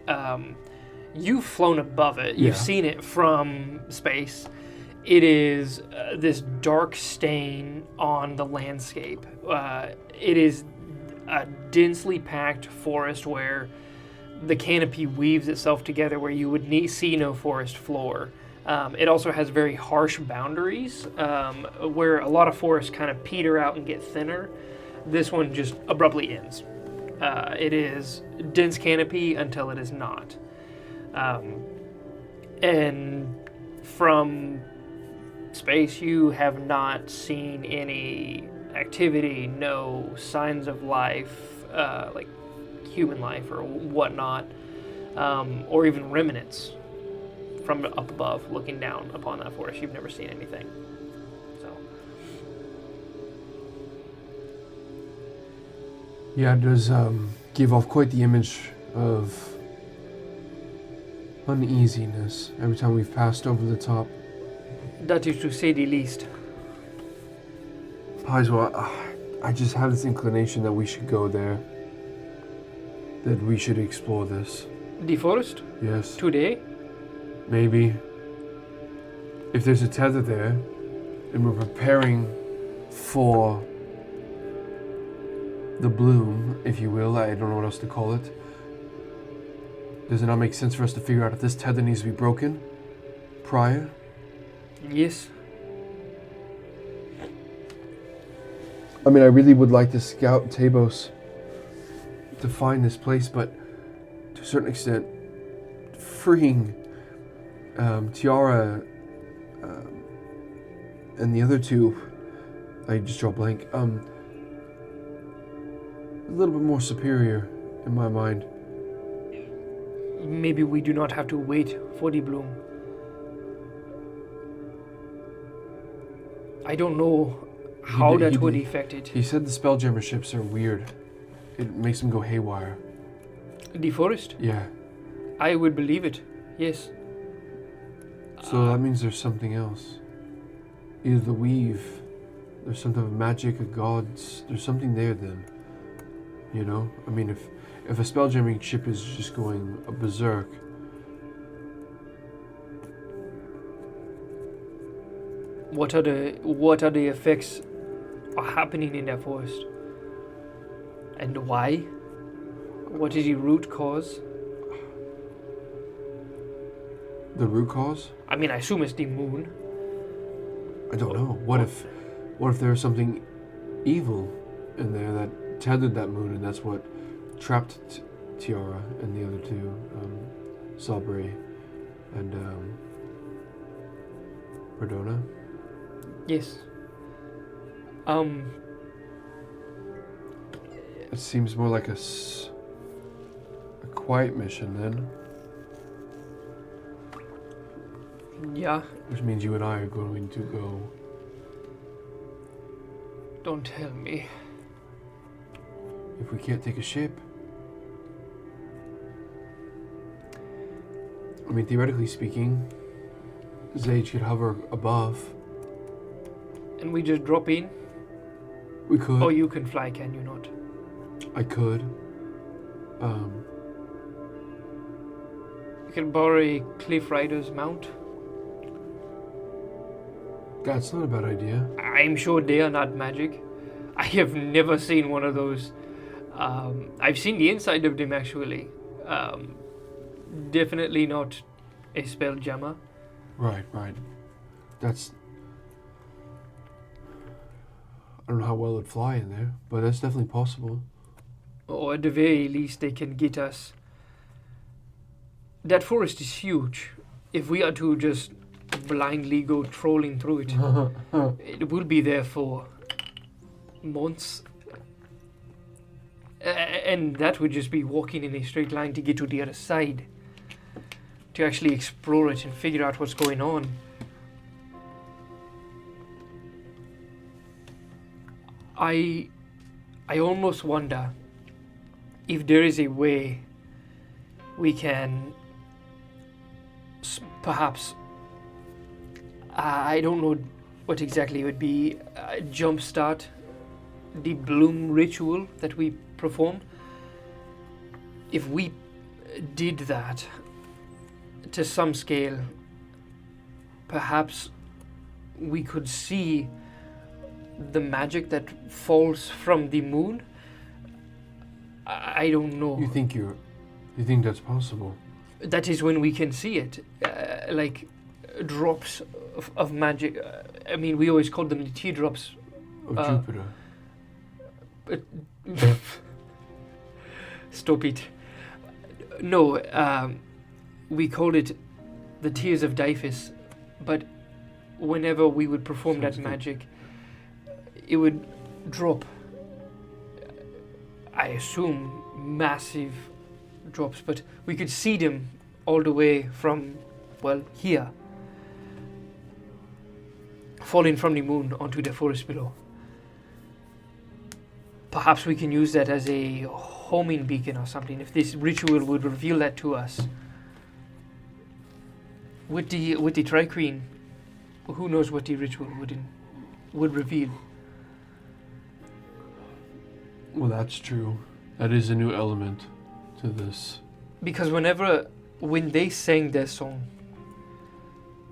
You've flown above it. You've seen it from space. It is this dark stain on the landscape. It is a densely packed forest where the canopy weaves itself together where you would see no forest floor. It also has very harsh boundaries where a lot of forests kind of peter out and get thinner. This one just abruptly ends. It is dense canopy until it is not. And from space, you have not seen any activity, no signs of life, like human life or whatnot, or even remnants from up above looking down upon that forest. You've never seen anything. So. Yeah, it does give off quite the image of uneasiness every time we've passed over the top. That is to say the least. Paiswa, I just have this inclination that we should go there. That we should explore this. The forest? Yes. Today? Maybe. If there's a tether there, and we're preparing for the bloom, if you will, I don't know what else to call it, does it not make sense for us to figure out if this tether needs to be broken prior? Yes. I mean, I really would like to scout Tabos to find this place, but to a certain extent, freeing Tyara and the other two, I just draw a blank. a little bit more superior in my mind. Maybe we do not have to wait for the bloom. I don't know how that would affect it. He said the Spelljammer ships are weird. It makes them go haywire. The forest? Yeah. I would believe it. Yes. So that means there's something else. Either the weave, there's something of magic, a gods. There's something there then. You know? I mean, if a spelljamming ship is just going berserk, what are the effects are happening in that forest? And why? What is the root cause? the root cause? I mean, I assume it's the moon. I don't know. What if there's something evil in there that tethered that moon, and that's what trapped Tyara and the other two, Sabri and Perdona? Yes. It seems more like a quiet mission then. Yeah. Which means you and I are going to go. Don't tell me. If we can't take a ship. I mean, theoretically speaking, Zage could hover above. And we just drop in? We could. Oh, you can fly, can you not? I could. You can borrow a Cliff Rider's mount. That's not a bad idea. I'm sure they are not magic. I have never seen one of those. I've seen the inside of them actually. Definitely not a Spelljammer. Right. That's... I don't know how well it'd fly in there, but that's definitely possible. Or at the very least, they can get us. That forest is huge. If we are to just blindly go trolling through it, it will be there for months. And that would just be walking in a straight line to get to the other side. To actually explore it and figure out what's going on. I almost wonder if there is a way we can perhaps, I don't know what exactly it would be, jumpstart the bloom ritual that we performed. If we did that to some scale, perhaps we could see the magic that falls from the moon. I don't know. You think that's possible? That is when we can see it, like drops of magic. I mean, we always called them the teardrops of Jupiter. Stop it. No, we called it the tears of Dyphis, but whenever we would perform that magic, it would drop, I assume, massive drops, but we could see them all the way from, well, here, falling from the moon onto the forest below. Perhaps we can use that as a homing beacon or something, if this ritual would reveal that to us. With the Tri-Queen, who knows what the ritual would reveal. Well, that's true. That is a new element to this. Because when they sang their song,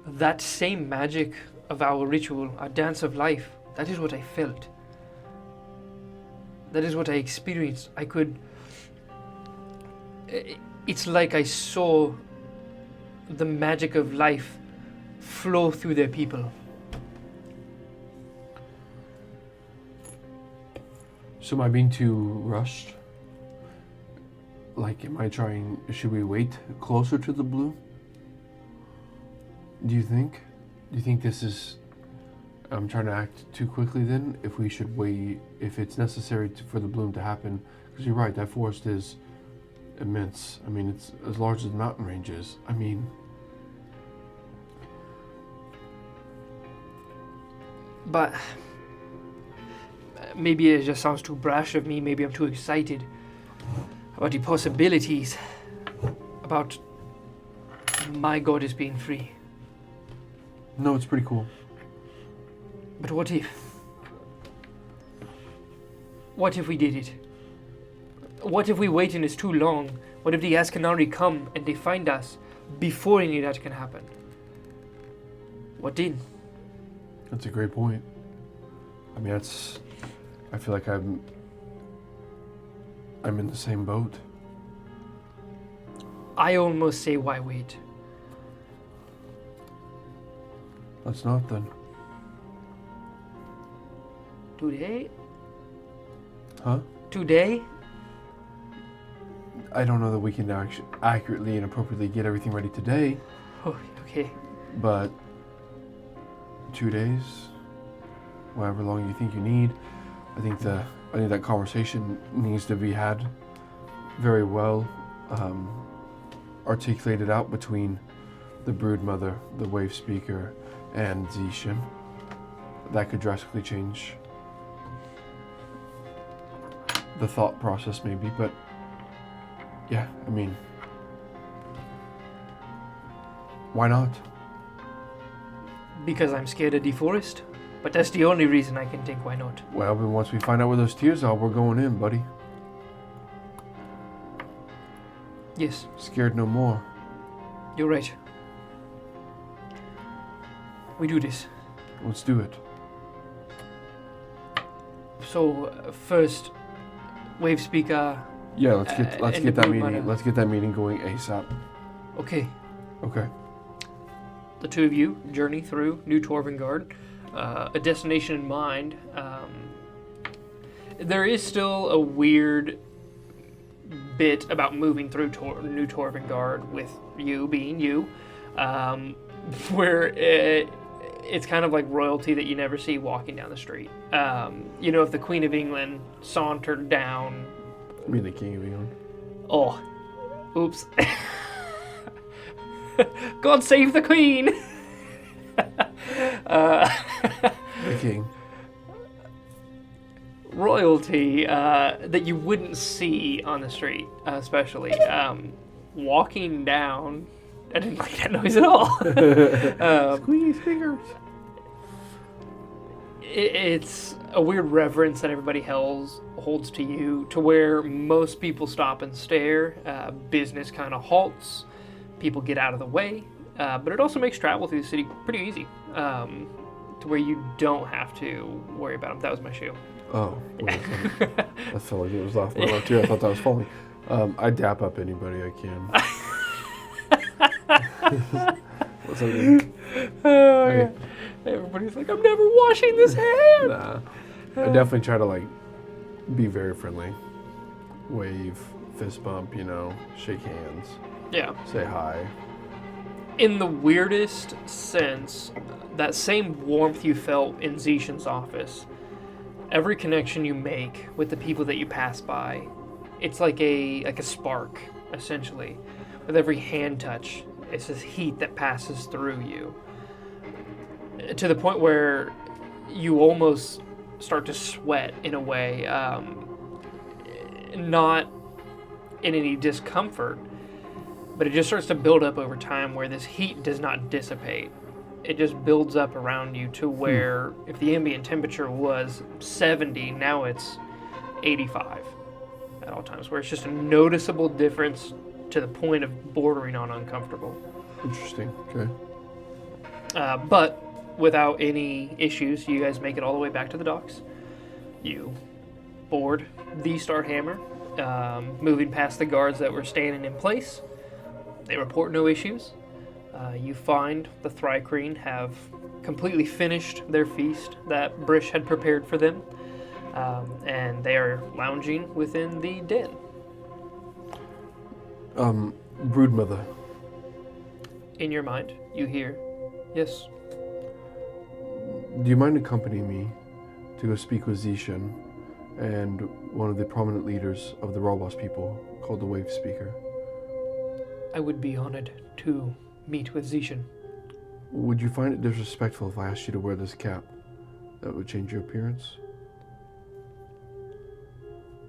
that same magic of our ritual, our dance of life, that is what I felt. That is what I experienced. It's like I saw the magic of life flow through their people. So am I being too rushed? Like, should we wait closer to the blue? Do you think? Do you think this is I'm trying to act too quickly then, if we should wait, if it's necessary for the bloom to happen. Because you're right, that forest is immense. I mean, it's as large as the mountain ranges. I mean... But maybe it just sounds too brash of me. Maybe I'm too excited about the possibilities, about my goddess being free. No, it's pretty cool. But what if? What if we did it? What if we wait and it's too long? What if the Ascanari come and they find us before any of that can happen? What then? That's a great point. I mean, I feel like I'm in the same boat. I almost say, why wait? Let's not then. Today? Huh? Today? I don't know that we can accurately and appropriately get everything ready today. Oh, okay. But 2 days, however long you think you need. I think that conversation needs to be had very well articulated out between the Broodmother, the Wave Speaker, and Zishan. That could drastically change the thought process, maybe. But yeah, I mean, why not? Because I'm scared of the forest? But that's the only reason I can think why not. Well, then once we find out where those tears are, we're going in, buddy. Yes, Scared no more. you're right. We do this. Let's do it. So, first, Wave Speaker. Yeah, let's and get the that Broodmother. meeting. Let's get that meeting going ASAP. Okay. Okay. The two of you journey through New Torvengard, a destination in mind. There is still a weird bit about moving through New Torvengard with you being you, where it's kind of like royalty that you never see walking down the street. You know, if the Queen of England sauntered down... I mean the King of England. Oh, oops. God save the Queen! The King. Royalty that you wouldn't see on the street, especially walking down. I didn't like that noise at all. Squeeze fingers. It's a weird reverence that everybody holds to you, to where most people stop and stare. Business kind of halts. People get out of the way. But it also makes travel through the city pretty easy, to where you don't have to worry about them. That was my shoe. Oh, wait a second. I felt like it was off my left ear. I thought that was falling. I dap up anybody I can. What's up, dude? Oh, Hey. yeah. Everybody's like, I'm never washing this hand. Nah. I definitely try to, like, be very friendly. Wave, fist bump, shake hands, Yeah. say hi. In the weirdest sense, that same warmth you felt in Zishan's office, every connection you make with the people that you pass by, it's like a spark, essentially. With every hand touch, it's this heat that passes through you. To the point where you almost start to sweat in a way, not in any discomfort, but it just starts to build up over time where this heat does not dissipate. It just builds up around you to where if the ambient temperature was 70, now it's 85 at all times, where it's just a noticeable difference to the point of bordering on uncomfortable. Interesting. Okay. But without any issues, you guys make it all the way back to the docks. You board the Starhammer, moving past the guards that were standing in place. They report no issues. You find the Thrycreen have completely finished their feast that Brish had prepared for them, and they are lounging within the den. Broodmother. In your mind, you hear, yes, Do you mind accompanying me to go speak with Zishan and one of the prominent leaders of the Robos people called the Wave Speaker? I would be honored to meet with Zishan. Would you find it disrespectful if I asked you to wear this cap? That would change your appearance?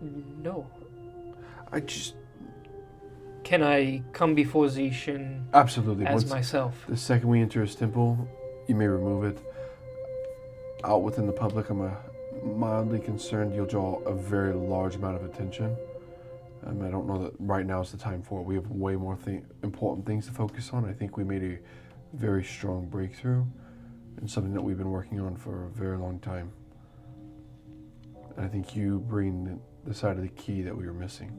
No. I just... Can I come before Zishan Absolutely. as myself? The second we enter his temple, you may remove it. Out within the public, I'm mildly concerned you'll draw a very large amount of attention. I don't know that right now is the time for it. We have way more important things to focus on. I think we made a very strong breakthrough and something that we've been working on for a very long time. And I think you bring the side of the key that we were missing.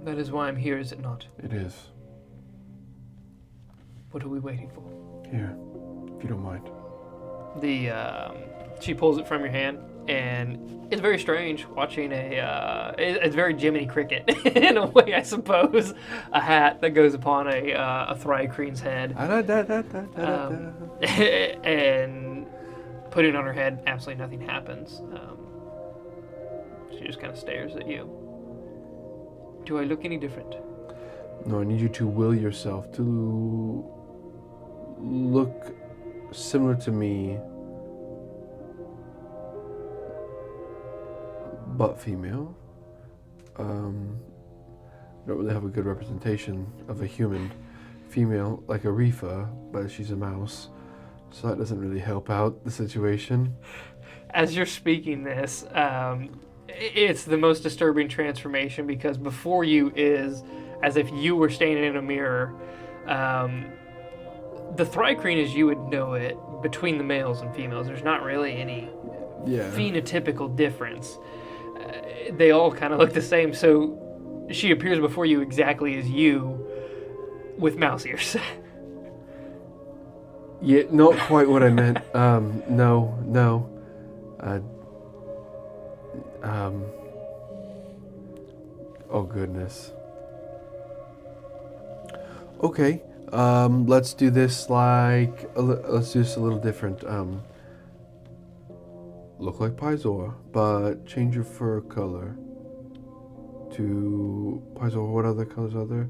That is why I'm here, is it not? It is. What are we waiting for? Here, if you don't mind. She pulls it from your hand, and it's very strange watching it's very Jiminy Cricket in a way, I suppose. A hat that goes upon a Thrycrean's head. And putting it on her head, absolutely nothing happens. She just kind of stares at you. Do I look any different? No, I need you to will yourself to look similar to me, but female. Don't really have a good representation of a human female like Arifa, but she's a mouse, so that doesn't really help out the situation. As you're speaking this, it's the most disturbing transformation, because before you is as if you were standing in a mirror. The Thrycreen as you would know it, between the males and females, there's not really any phenotypical difference. They all kind of look the same, so she appears before you exactly as you, with mouse ears. Yeah, not quite what I meant. No. Oh goodness. Okay. Let's do this let's do this a little different. Look like Pizor, but change your fur color to Pizor. What other colors are there?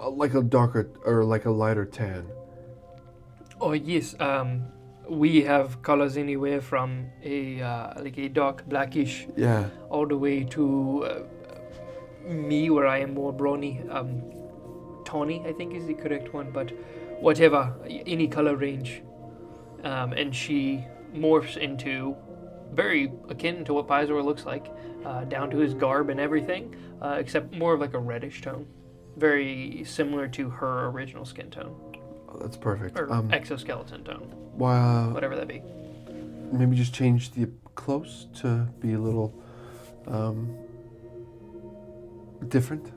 Like a darker or like a lighter tan. Oh yes. We have colors anywhere from a dark blackish, all the way to me, where I am more brawny. Tawny, I think, is the correct one, but whatever, any color range. And she morphs into very akin to what Pizor looks like, down to his garb and everything, except more of like a reddish tone. Very similar to her original skin tone. Oh, that's perfect. Or exoskeleton tone. Whatever that be. Maybe just change the clothes to be a little different.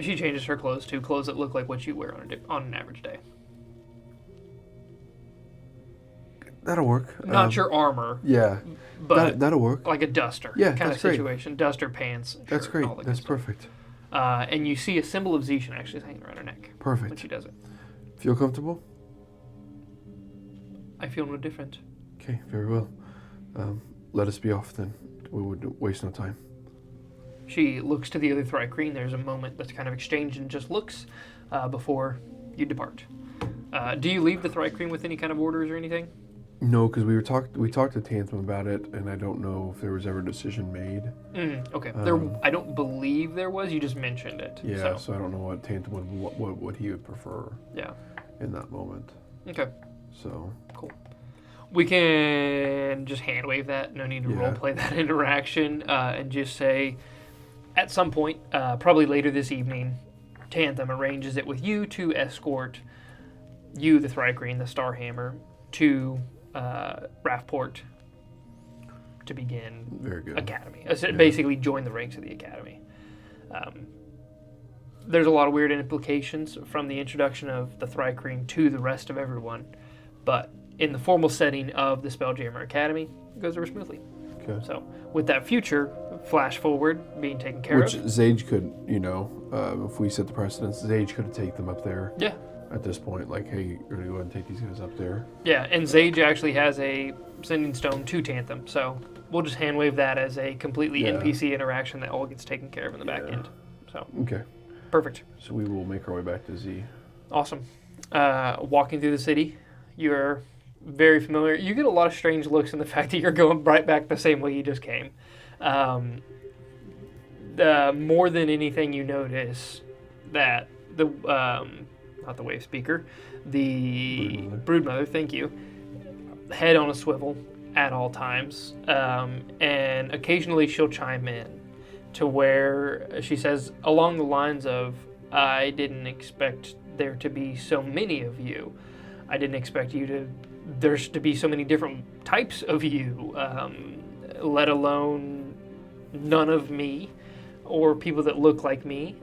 She changes her clothes to clothes that look like what you wear on an average day. That'll work. Not your armor. Yeah, but that'll work. Like a duster kind of situation. Great. Duster pants. That's great. That's perfect. And you see a symbol of Zishan actually hanging around her neck. Perfect. When she does it. Feel comfortable? I feel no different. Okay, very well. Let us be off then. We would waste no time. She looks to the other Thrycreen. There's a moment that's kind of exchanged and just looks before you depart. Do you leave the Thrycreen with any kind of orders or anything? No, because we talked to Tanthem about it, and I don't know if there was ever a decision made. Okay. I don't believe there was. You just mentioned it. Yeah, so I don't know what Tanthem what he would prefer. Yeah. In that moment. Okay. So. Cool. We can just hand wave that. No need to role play that interaction, and just say, at some point, probably later this evening, Tanthem arranges it with you to escort you, the Thrycreen, the Starhammer, to Raftport to begin Very good. Academy. Basically join the ranks of the Academy. There's a lot of weird implications from the introduction of the Thrycreen to the rest of everyone, but in the formal setting of the Spelljammer Academy, it goes over smoothly. Okay. So with that future flash forward being taken care of. Which Zage could, if we set the precedence, Zage could take them up there. Yeah. at this point. Like, hey, you're gonna go ahead and take these guys up there. Yeah, and Zage actually has a sending stone to Tantham, so we'll just hand wave that as a completely NPC interaction that all gets taken care of in the back end. So Okay. perfect. So we will make our way back to Z. Awesome. Walking through the city, you're very familiar. You get a lot of strange looks in the fact that you're going right back the same way you just came. More than anything, you notice that the not the wave speaker, the broodmother, thank you, head on a swivel at all times, and occasionally she'll chime in to where she says along the lines of, "I didn't expect there to be so many of you. I didn't expect there's to be so many different types of you, let alone none of me or people that look like me."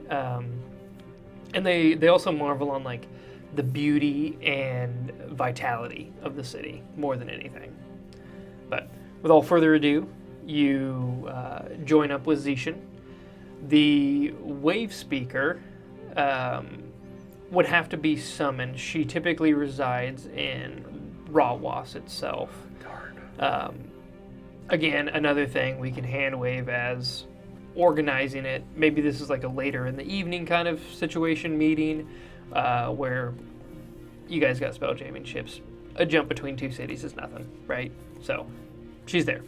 And they also marvel on like the beauty and vitality of the city more than anything. But with all further ado, you join up with Zishan. The wave speaker would have to be summoned. She typically resides in Rawas itself. Again, another thing we can hand wave as organizing it. Maybe this is like a later in the evening kind of situation meeting where you guys got spelljamming ships. A jump between two cities is nothing, right? So she's there.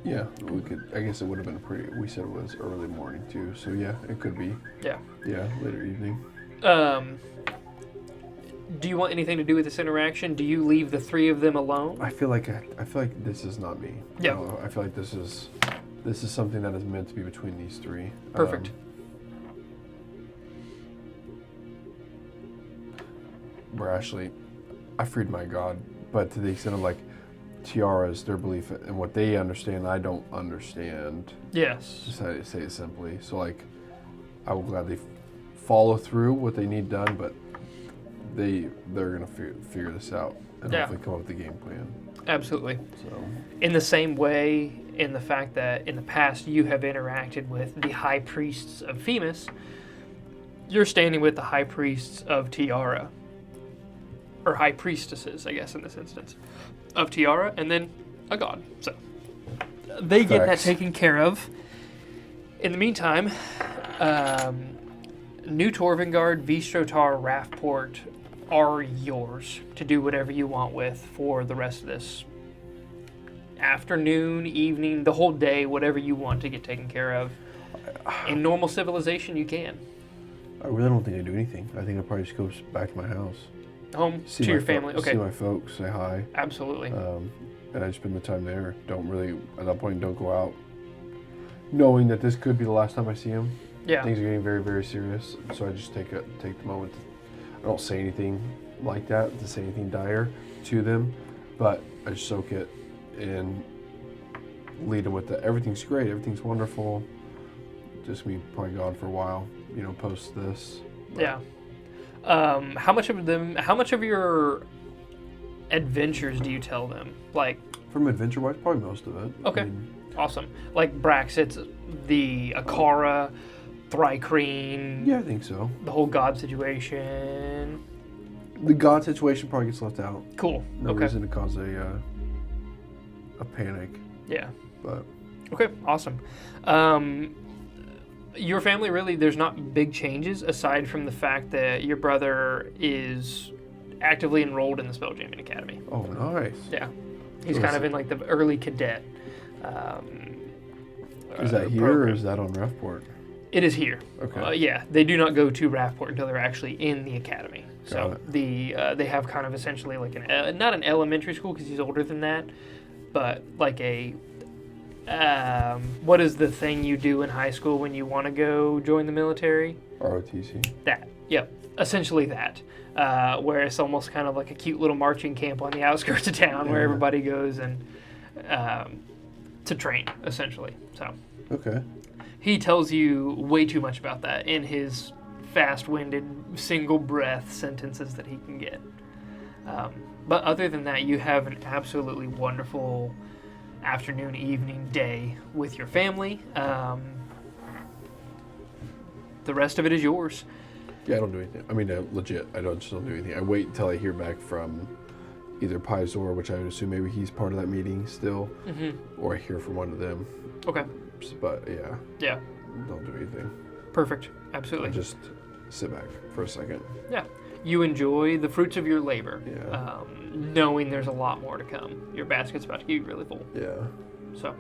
Yeah, we could. I guess it would have been we said it was early morning too, so yeah, it could be. Yeah. Yeah, later evening. Do you want anything to do with this interaction? Do you leave the three of them alone? I feel like this is not me. Yeah. I feel like this is something that is meant to be between these three. Perfect. Where actually, I freed my god, but to the extent of like Tyara's, their belief and what they understand, I don't understand. Yes. Just how to say it simply. So like, I will gladly follow through what they need done, but they're gonna figure this out and hopefully come up with a game plan. Absolutely. So in the same way, in the fact that in the past you have interacted with the high priests of Femus, you're standing with the high priests of Tyara. Or high priestesses, I guess, in this instance, of Tyara, and then a god. So they get that taken care of. In the meantime, New Torvengard, Vistrotar, Raftport are yours to do whatever you want with for the rest of this afternoon, evening, the whole day, whatever you want to get taken care of. In normal civilization, you can. I really don't think I do anything. I think I probably just go back to my house. Home to your family. Okay. See my folks, say hi. Absolutely. And I spend the time there. Don't really, at that point, don't go out knowing that this could be the last time I see him. Yeah. Things are getting very, very serious. So I just take the moment. I don't say anything like that, to say anything dire to them, but I just soak it and lead them with everything's great, everything's wonderful. Just me probably gone for a while, post this. But yeah. How much of your adventures do you tell them? Like, from adventure-wise, probably most of it. Okay, awesome. Like Brax, it's the Akara, Thrycreen. Yeah, I think so. The whole god situation. The god situation probably gets left out. Cool. No reason to cause a panic. Yeah. But okay, awesome. Your family, really, there's not big changes aside from the fact that your brother is actively enrolled in the Spelljamming Academy. Oh, nice. Yeah. He's kind of in like the early cadet. Is that here program. Or is that on Raftport? It is here. Okay. Yeah, they do not go to Raftport until they're actually in the academy. Got So they have kind of essentially like not an elementary school because he's older than that, but like a what is the thing you do in high school when you want to go join the military? ROTC. That. Yep. Essentially that. Where it's almost kind of like a cute little marching camp on the outskirts of town where everybody goes and to train, essentially. So. Okay. He tells you way too much about that in his fast-winded, single-breath sentences that he can get. But other than that, you have an absolutely wonderful afternoon, evening, day with your family. The rest of it is yours. Yeah, I don't do anything. I mean, legit, I just don't do anything. I wait until I hear back from either Pizor, which I would assume maybe he's part of that meeting still, or I hear from one of them. Okay. But yeah. Yeah. Don't do anything. Perfect. Absolutely. I just sit back for a second. Yeah. You enjoy the fruits of your labor, Yeah. knowing there's a lot more to come. Your basket's about to get really full. Yeah. So,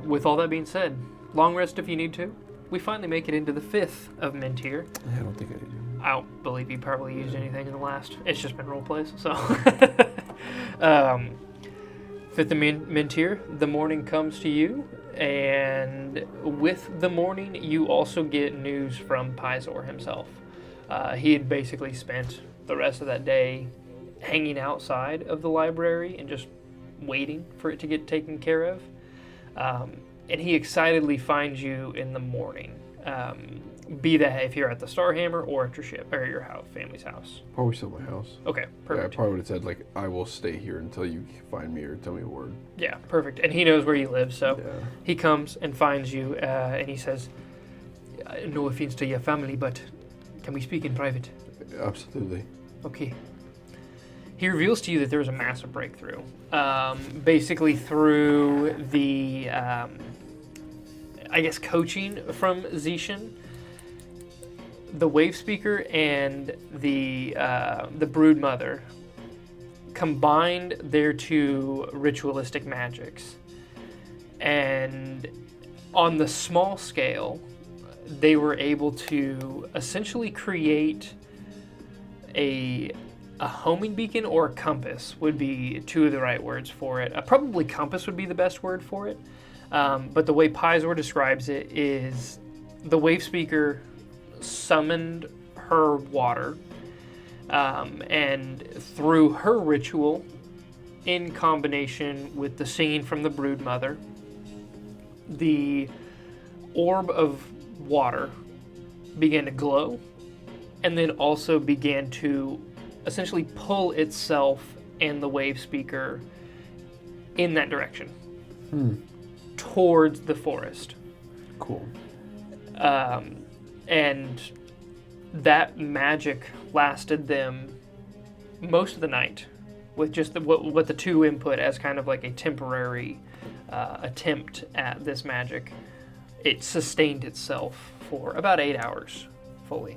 with all that being said, long rest if you need to. We finally make it into the 5th of Mintier. Yeah, I don't think I do. I don't believe you probably used anything in the last. It's just been role plays, so. 5th of Mintier, the morning comes to you, and with the morning, you also get news from Pizor himself. He had basically spent the rest of that day hanging outside of the library and just waiting for it to get taken care of. And he excitedly finds you in the morning, be that if you're at the Starhammer or at your ship or your family's house. Probably still my house. Okay, perfect. Yeah, I probably would have said, like, I will stay here until you find me or tell me a word. Yeah, perfect. And he knows where you live, so Yeah. he comes and finds you, and he says, no offense to your family, but can we speak in private? Absolutely. Okay. He reveals to you that there's a massive breakthrough. Basically through the, coaching from Zishan, the Wave Speaker and the Brood Mother combined their two ritualistic magics. And on the small scale, they were able to essentially create a homing beacon, or a compass would be two of the right words for it. Probably compass would be the best word for it. But the way Pizor describes it is the Wave Speaker summoned her water, and through her ritual, in combination with the singing from the Brood Mother, the orb of water began to glow, and then also began to essentially pull itself and the Wave Speaker in that direction, towards the forest. Cool. And that magic lasted them most of the night, with just what the two input as kind of like a temporary attempt at this magic. It sustained itself for about 8 hours fully.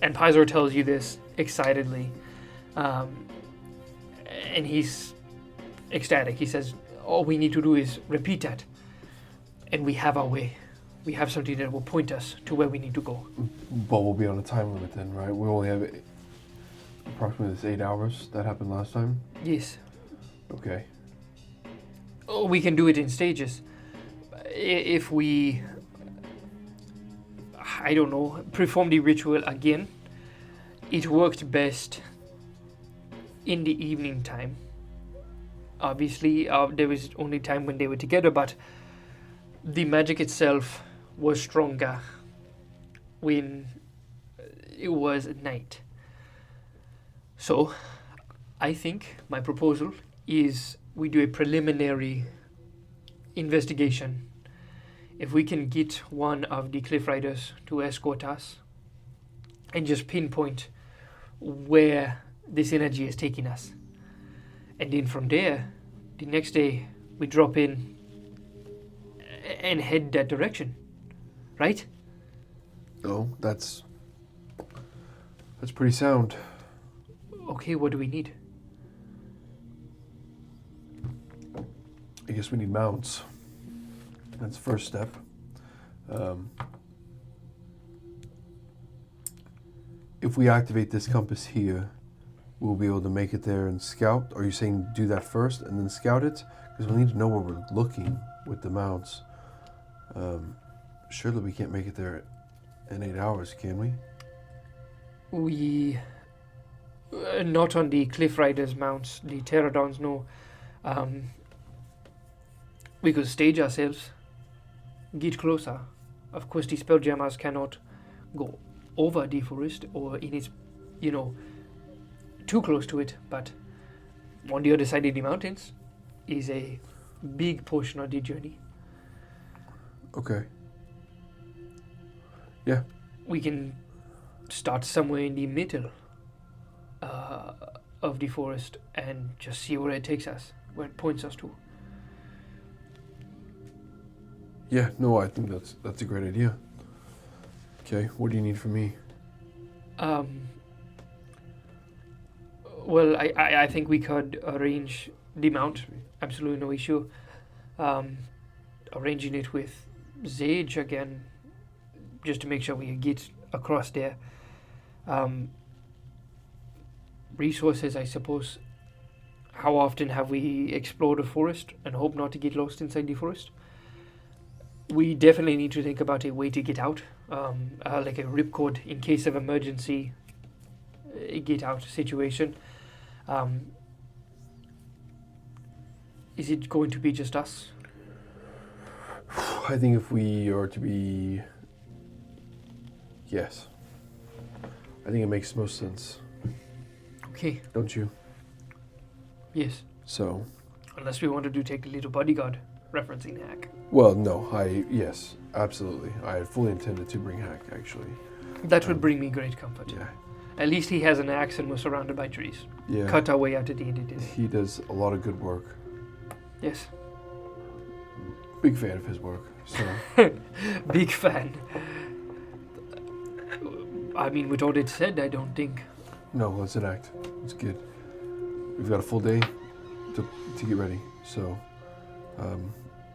And Pizor tells you this excitedly, and he's ecstatic. He says, all we need to do is repeat that, and we have our way. We have something that will point us to where we need to go. But we'll be on a time limit then, right? We only have approximately this 8 hours that happened last time? Yes. Okay. Oh, we can do it in stages. If we, I don't know, perform the ritual again, it worked best in the evening time. Obviously, there was only time when they were together, but the magic itself was stronger when it was at night. So, I think my proposal is we do a preliminary investigation. If we can get one of the Cliff Riders to escort us and just pinpoint where this energy is taking us. And then from there, the next day, we drop in and head that direction. Right? Oh, that's pretty sound. Okay, what do we need? I guess we need mounts. That's the first step. If we activate this compass here, we'll be able to make it there and scout. Are you saying do that first and then scout it? Because we need to know where we're looking with the mounts. Surely we can't make it there in 8 hours, can we? We... not on the Cliff Riders mounts, the Pterodons, no. We could stage ourselves, get closer. Of course, the Spelljammers cannot go over the forest or in its, too close to it, but on the other side of the mountains is a big portion of the journey. Okay. Yeah, we can start somewhere in the middle of the forest and just see where it takes us, where it points us to. Yeah, no, I think that's a great idea. Okay, what do you need from me? Well, I think we could arrange the mount. Absolutely no issue. Arranging it with Zage again, just to make sure we get across there. Resources, I suppose. How often have we explored a forest and hope not to get lost inside the forest? We definitely need to think about a way to get out, like a ripcord in case of emergency, get out situation. Is it going to be just us? I think if we are to be... Yes. I think it makes most sense. Okay. Don't you? Yes. So... Unless we wanted to take a little bodyguard, referencing Hack. Well, no, yes, absolutely. I had fully intended to bring Hack, actually. That would bring me great comfort. Yeah. At least he has an axe and we're surrounded by trees. Yeah. Cut our way out at the end of the day. He does a lot of good work. Yes. Big fan of his work, so... Big fan. I mean, with all it said, I don't think... No, let's enact. It's good. We've got a full day to get ready, so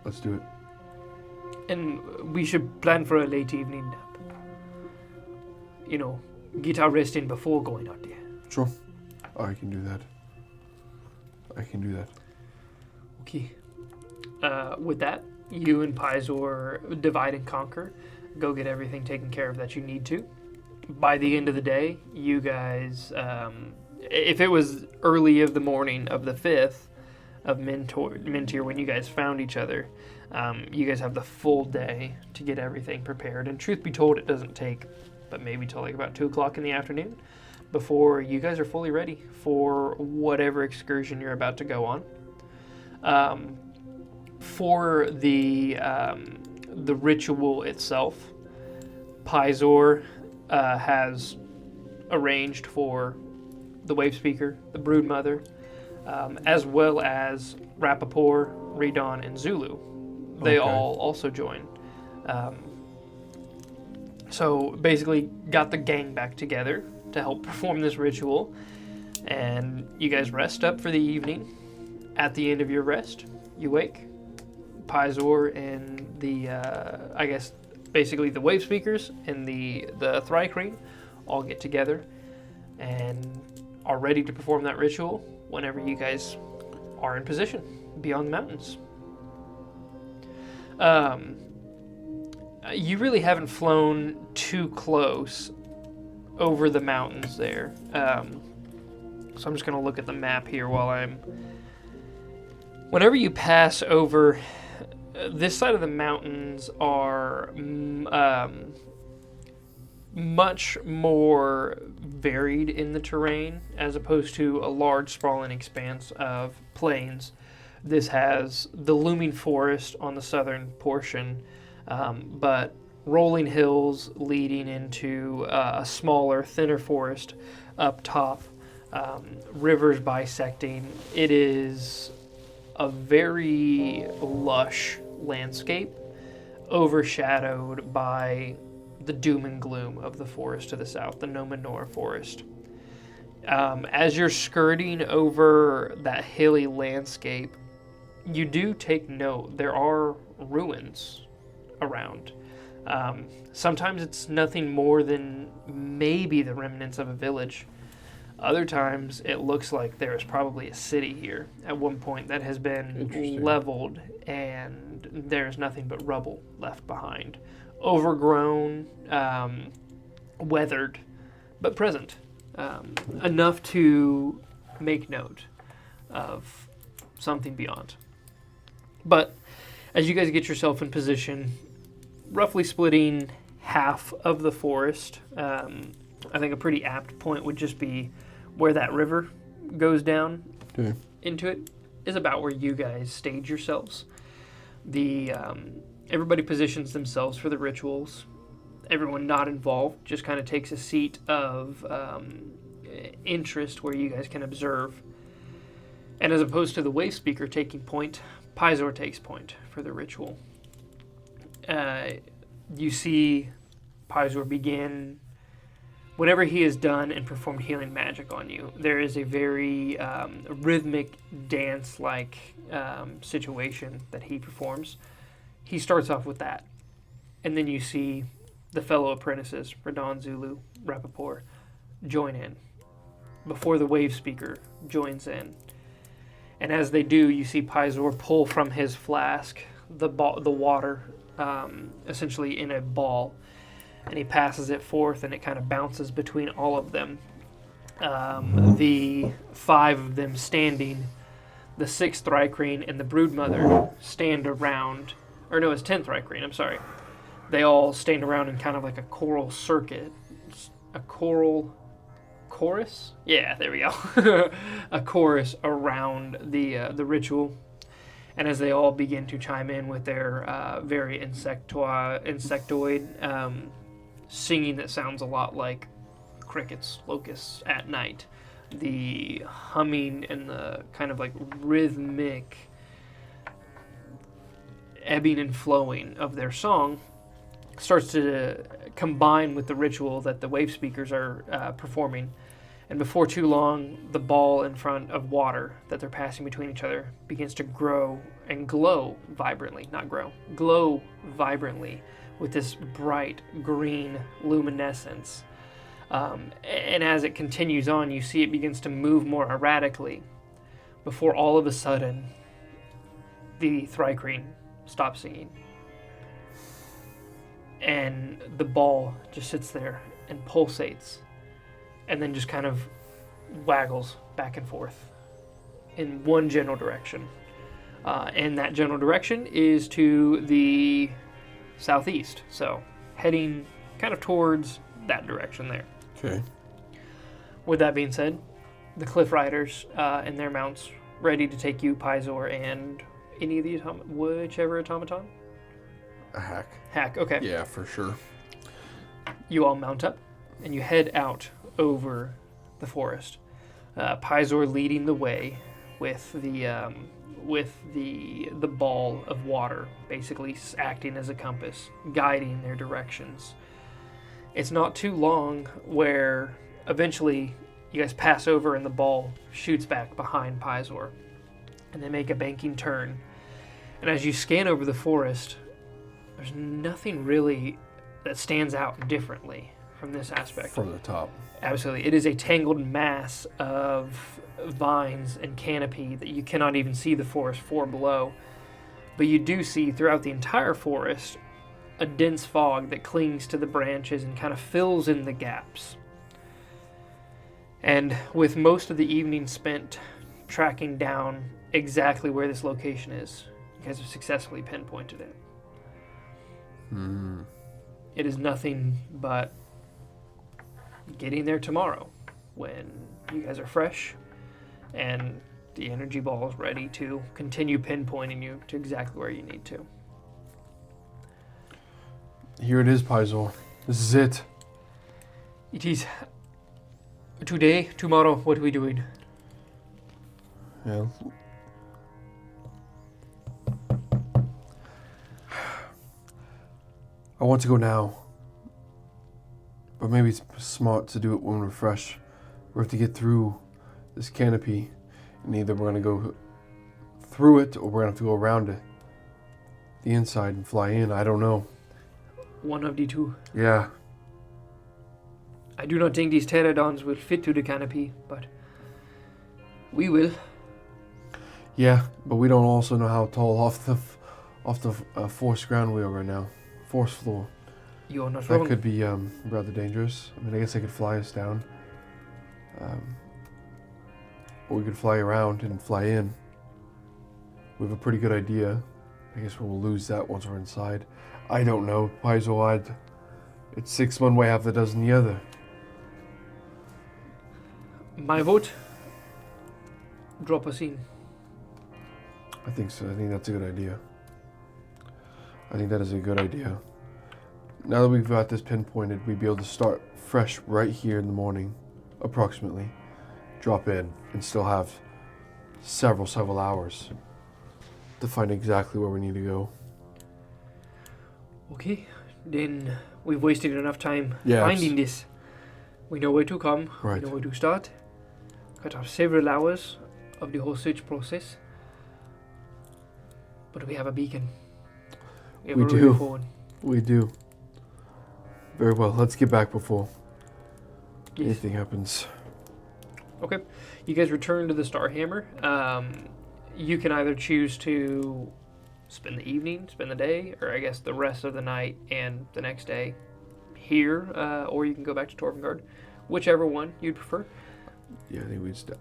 let's do it. And we should plan for a late evening nap. You know, get our rest in before going out there. Sure. I can do that. Okay. With that, you and Pizor divide and conquer. Go get everything taken care of that you need to. By the end of the day, you guys, if it was early of the morning of the 5th of Mintier when you guys found each other, you guys have the full day to get everything prepared. And truth be told, it doesn't take but maybe till like about 2 o'clock in the afternoon before you guys are fully ready for whatever excursion you're about to go on. For the ritual itself, Pizor has arranged for the Wave Speaker, the Brood Mother, as well as Rappaport, Redon, and Zulu. They all also join. So basically got the gang back together to help perform this ritual. And you guys rest up for the evening. At the end of your rest, you wake. Pizor and the, I guess, basically the Wave Speakers and the Thrycreen all get together and are ready to perform that ritual whenever you guys are in position beyond the mountains. You really haven't flown too close over the mountains there. So I'm just going to look at the map here while whenever you pass over, this side of the mountains are much more varied in the terrain as opposed to a large sprawling expanse of plains. This has the looming forest on the southern portion, but rolling hills leading into a smaller, thinner forest up top, rivers bisecting. It is a very lush landscape, overshadowed by the doom and gloom of the forest to the south, the Nomenor forest. As you're skirting over that hilly landscape, you do take note there are ruins around. Sometimes it's nothing more than maybe the remnants of a village. Other times it looks like there is probably a city here at one point that has been leveled and there's nothing but rubble left behind. Overgrown, weathered, but present. Enough to make note of something beyond. But as you guys get yourself in position, roughly splitting half of the forest, I think a pretty apt point would just be where that river goes down into it is about where you guys stage yourselves. Everybody positions themselves for the rituals, everyone not involved just kind of takes a seat of interest where you guys can observe. And as opposed to the wave speaker taking point, Pizor takes point for the ritual. You see Pizor begin whatever he has done and performed healing magic on you. There is a very rhythmic dance-like situation that he performs. He starts off with that. And then you see the fellow apprentices, Radon, Zulu, Rappaport, join in before the wave speaker joins in. And as they do, you see Pizor pull from his flask the water, essentially in a ball, and he passes it forth, and it kind of bounces between all of them. The 5 of them standing, the 6th Thrycreen and the Broodmother stand around, or no, it's 10th Thrycreen, I'm sorry. They all stand around in kind of like a choral circuit. A choral chorus? Yeah, there we go. A chorus around the ritual. And as they all begin to chime in with their very insectoid singing that sounds a lot like crickets, locusts at night. The humming and the kind of like rhythmic ebbing and flowing of their song starts to combine with the ritual that the wave speakers are performing. And before too long, the ball in front of water that they're passing between each other begins to grow and glow vibrantly, not grow, glow vibrantly with this bright green luminescence. And as it continues on, you see it begins to move more erratically before all of a sudden the Thrycreen stops singing. And the ball just sits there and pulsates and then just kind of waggles back and forth in one general direction. And that general direction is to the southeast, so heading kind of towards that direction there. Okay. With that being said, the Cliff Riders and their mounts ready to take you, Pizor, and any of the whichever automaton? A hack. Hack, okay. Yeah, for sure. You all mount up, and you head out over the forest. Pizor leading the way with the ball of water, basically acting as a compass, guiding their directions. It's not too long where eventually you guys pass over and the ball shoots back behind Pizor, and they make a banking turn. And as you scan over the forest, there's nothing really that stands out differently from this aspect. From the top. Absolutely. It is a tangled mass of vines and canopy that you cannot even see the forest for below. But you do see throughout the entire forest a dense fog that clings to the branches and kind of fills in the gaps. And with most of the evening spent tracking down exactly where this location is, you guys have successfully pinpointed it. It is nothing but getting there tomorrow when you guys are fresh and the energy ball is ready to continue pinpointing you to exactly where you need to. Here it is, Pizor. This is it. It is today, tomorrow, what are we doing? Yeah. I want to go now. But maybe it's smart to do it when we're fresh. We have to get through this canopy. And either we're going to go through it or we're going to have to go around it. The inside and fly in. I don't know. One of the two. Yeah. I do not think these pterodons will fit to the canopy, but we will. Yeah, but we don't also know how tall off the forced ground we are right now. Forced floor. You are not That wrong. could be rather dangerous. I mean, I guess they could fly us down. Or we could fly around and fly in. We have a pretty good idea. I guess we'll lose that once we're inside. I don't know. Pizor, it's 6 one way, half a dozen the other. My vote, drop us in. I think so. I think that's a good idea. I think that is a good idea. now that we've got this pinpointed, we'd be able to start fresh right here in the morning, approximately. Drop in and still have several hours to find exactly where we need to go. Okay, then we've wasted enough time Yeah, finding this. We know where to come. Right. We know where to start. Cut off several hours of the whole search process. But we have a beacon. We a road do. forward. We do. Very well. Let's get back before Yes. anything happens. Okay. You guys return to the Starhammer. You can either choose to spend the evening, spend the day, or I guess the rest of the night and the next day here, or you can go back to Torvengard. Whichever one you'd prefer. Yeah,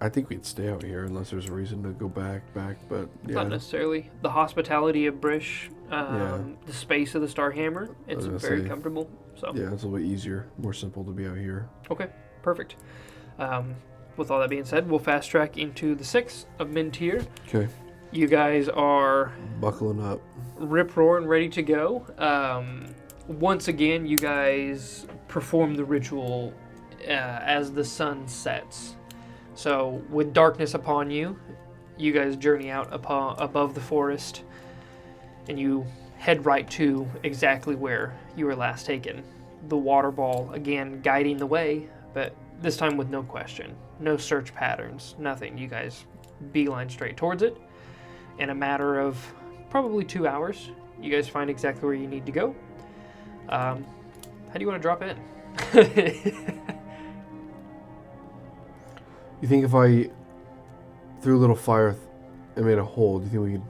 I think we'd stay out here unless there's a reason to go back. But yeah, Not necessarily. The hospitality of Brish, Yeah. the space of the Starhammer, it's I was gonna very say, comfortable. So yeah, it's a little bit easier, more simple to be out here. okay, perfect. With all that being said, we'll fast track into the 6th of Mentir. Okay, You guys are buckling up. rip-roaring, ready to go. Once again, you guys perform the ritual as the sun sets. So, with darkness upon you, you guys journey out above the forest, and you head right to exactly where you were last taken. The water ball, again, guiding the way, but this time with no question. No search patterns, nothing. You guys beeline straight towards it. In a matter of probably 2 hours, you guys find exactly where you need to go. How do you want to drop in? You think if I threw a little fire and made a hole, do you think we could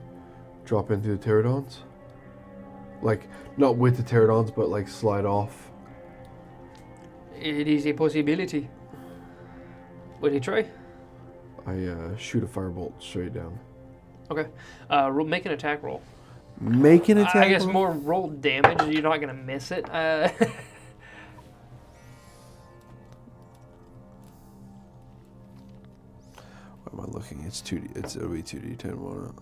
drop into the pterodons? Like, not with the pterodons, but like slide off? It is a possibility. Will you try? I shoot a firebolt straight down. Okay. Make an attack roll. Make an attack I guess roll? more roll damage. You're not going to miss it. What am I looking? It's 2D. It'll be 2D10, won't it?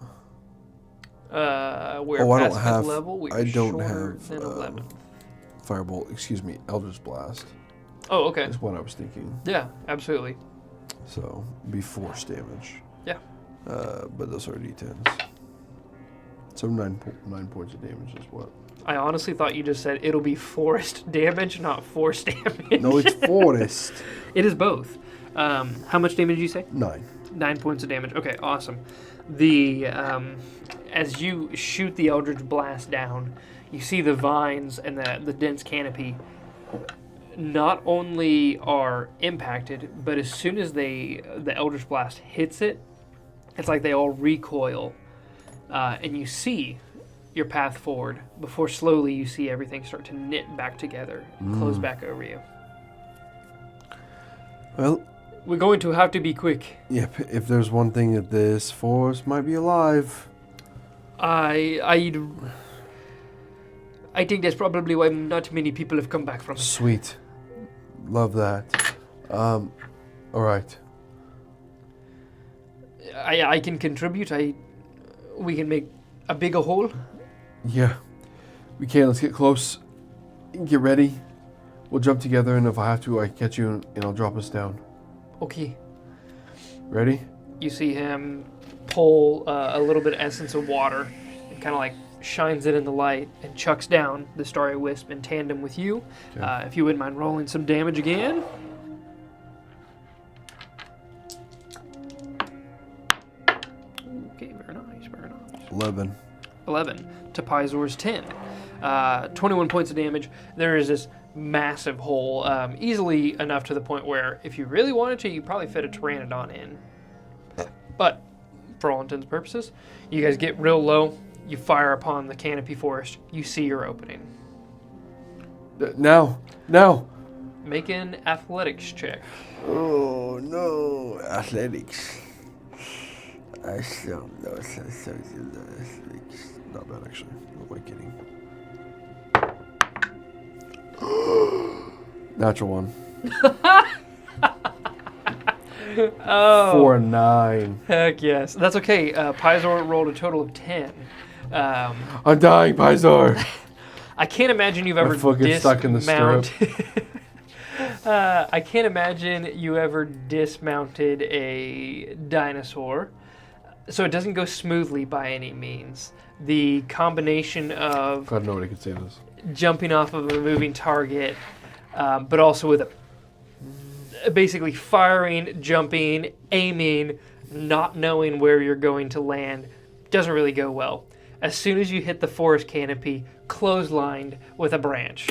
We're Oh, I don't past have- fifth level. We I are don't shorter have, than 11. Firebolt, excuse me, Eldritch Blast Oh, okay. is what I was thinking. Yeah, absolutely. So, be force damage. Yeah. But those are D10s. So 9 points of damage is what? I honestly thought you just said it'll be forest damage, not force damage. No, it's forest. It is both. How much damage did you say? 9. 9 points of damage. Okay, awesome. The as you shoot the Eldritch Blast down, you see the vines and the dense canopy not only are impacted, but as soon as the Eldritch Blast hits it, it's like they all recoil, and you see your path forward before slowly you see everything start to knit back together and close back over you. Well, We're going to have to be quick. yep, if there's one thing that this forest might be alive. I think that's probably why not many people have come back from it. Sweet. Love that. Alright. I can contribute. We can make a bigger hole. Yeah. We can. Let's get close. Get ready. We'll jump together, and if I have to, I catch you and I'll drop us down. Okay. Ready? You see him pull a little bit of essence of water and kind of like shines it in the light and chucks down the Starry Wisp in tandem with you. Okay. If you wouldn't mind rolling some damage again. Okay, very nice, very nice. 11. 11 to Pizor's 10. 21 points of damage. There is this massive hole, easily enough to the point where if you really wanted to, you could probably fit a Pteranodon in. But for all intents and purposes, you guys get real low, you fire upon the canopy forest, you see your opening. Now! Make an athletics check. Oh no! Athletics. I still know athletics. Not bad actually. What am I kidding? Natural one. Oh, 4 and 9. heck yes. That's okay. Pizor rolled a total of 10. I'm dying, Pizor. I can't imagine you've ever foot gets stuck in the stirrup. I can't imagine you ever dismounted a dinosaur, so it doesn't go smoothly by any means. The combination of God, nobody could say this. Jumping off of a moving target, but also with basically firing, jumping, aiming, not knowing where you're going to land, doesn't really go well. As soon as you hit the forest canopy, clotheslined with a branch.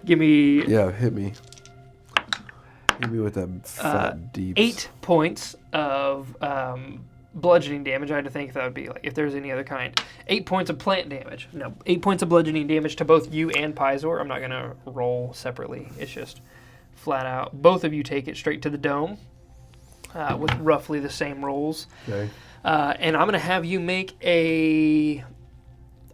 Give me... Yeah, hit me. Hit me with that fat deep. 8 points of bludgeoning damage. I had to think if that would be like if there's any other kind. 8 points of plant damage. No, 8 points of bludgeoning damage to both you and Pizor. I'm not going to roll separately. It's just flat out. Both of you take it straight to the dome with roughly the same rolls. Okay. And I'm going to have you make a...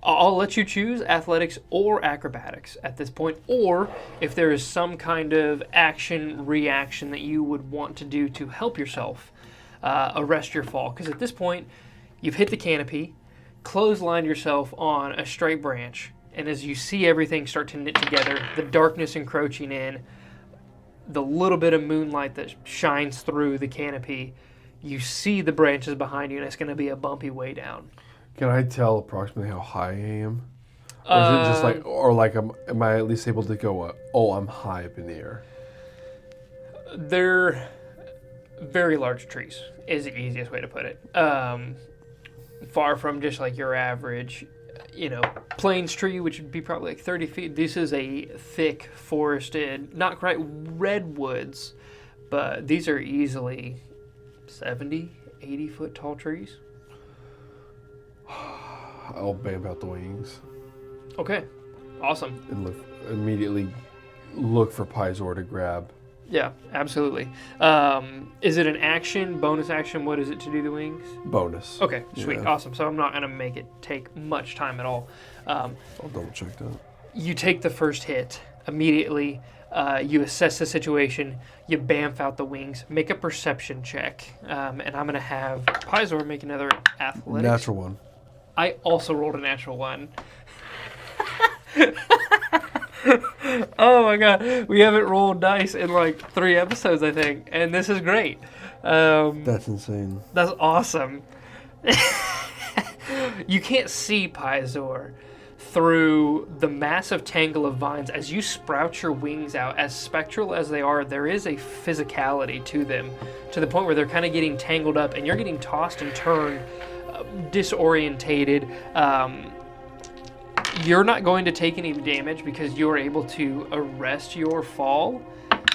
I'll let you choose athletics or acrobatics at this point, or if there is some kind of action reaction that you would want to do to help yourself arrest your fall. Because at this point, you've hit the canopy, clotheslined yourself on a straight branch, and as you see everything start to knit together, the darkness encroaching in, the little bit of moonlight that shines through the canopy, you see the branches behind you, and it's going to be a bumpy way down. Can I tell approximately how high I am? Or is it just like, or like, am I at least able to go, oh, I'm high up in the air? They're very large trees, is the easiest way to put it. Far from just like your average, plains tree, which would be probably like 30 feet. This is a thick, forested, not quite redwoods, but these are easily 70, 80 foot tall trees. I'll bamf out the wings. Okay, awesome. And immediately look for Pizor to grab. Yeah, absolutely. Is it an action, bonus action? What is it to do the wings? Bonus. Okay, sweet, Yeah. awesome. So I'm not going to make it take much time at all. I'll double check that. You take the first hit immediately. You assess the situation. You bamf out the wings. Make a perception check. And I'm going to have Pizor make another athletics. Natural one. I also rolled a natural one. Oh my god. We haven't rolled dice in like 3 episodes, I think. And this is great. That's insane. That's awesome. You can't see Pizor through the massive tangle of vines. As you sprout your wings out, as spectral as they are, there is a physicality to them, to the point where they're kind of getting tangled up and you're getting tossed and turned, disorientated. You're not going to take any damage because you're able to arrest your fall,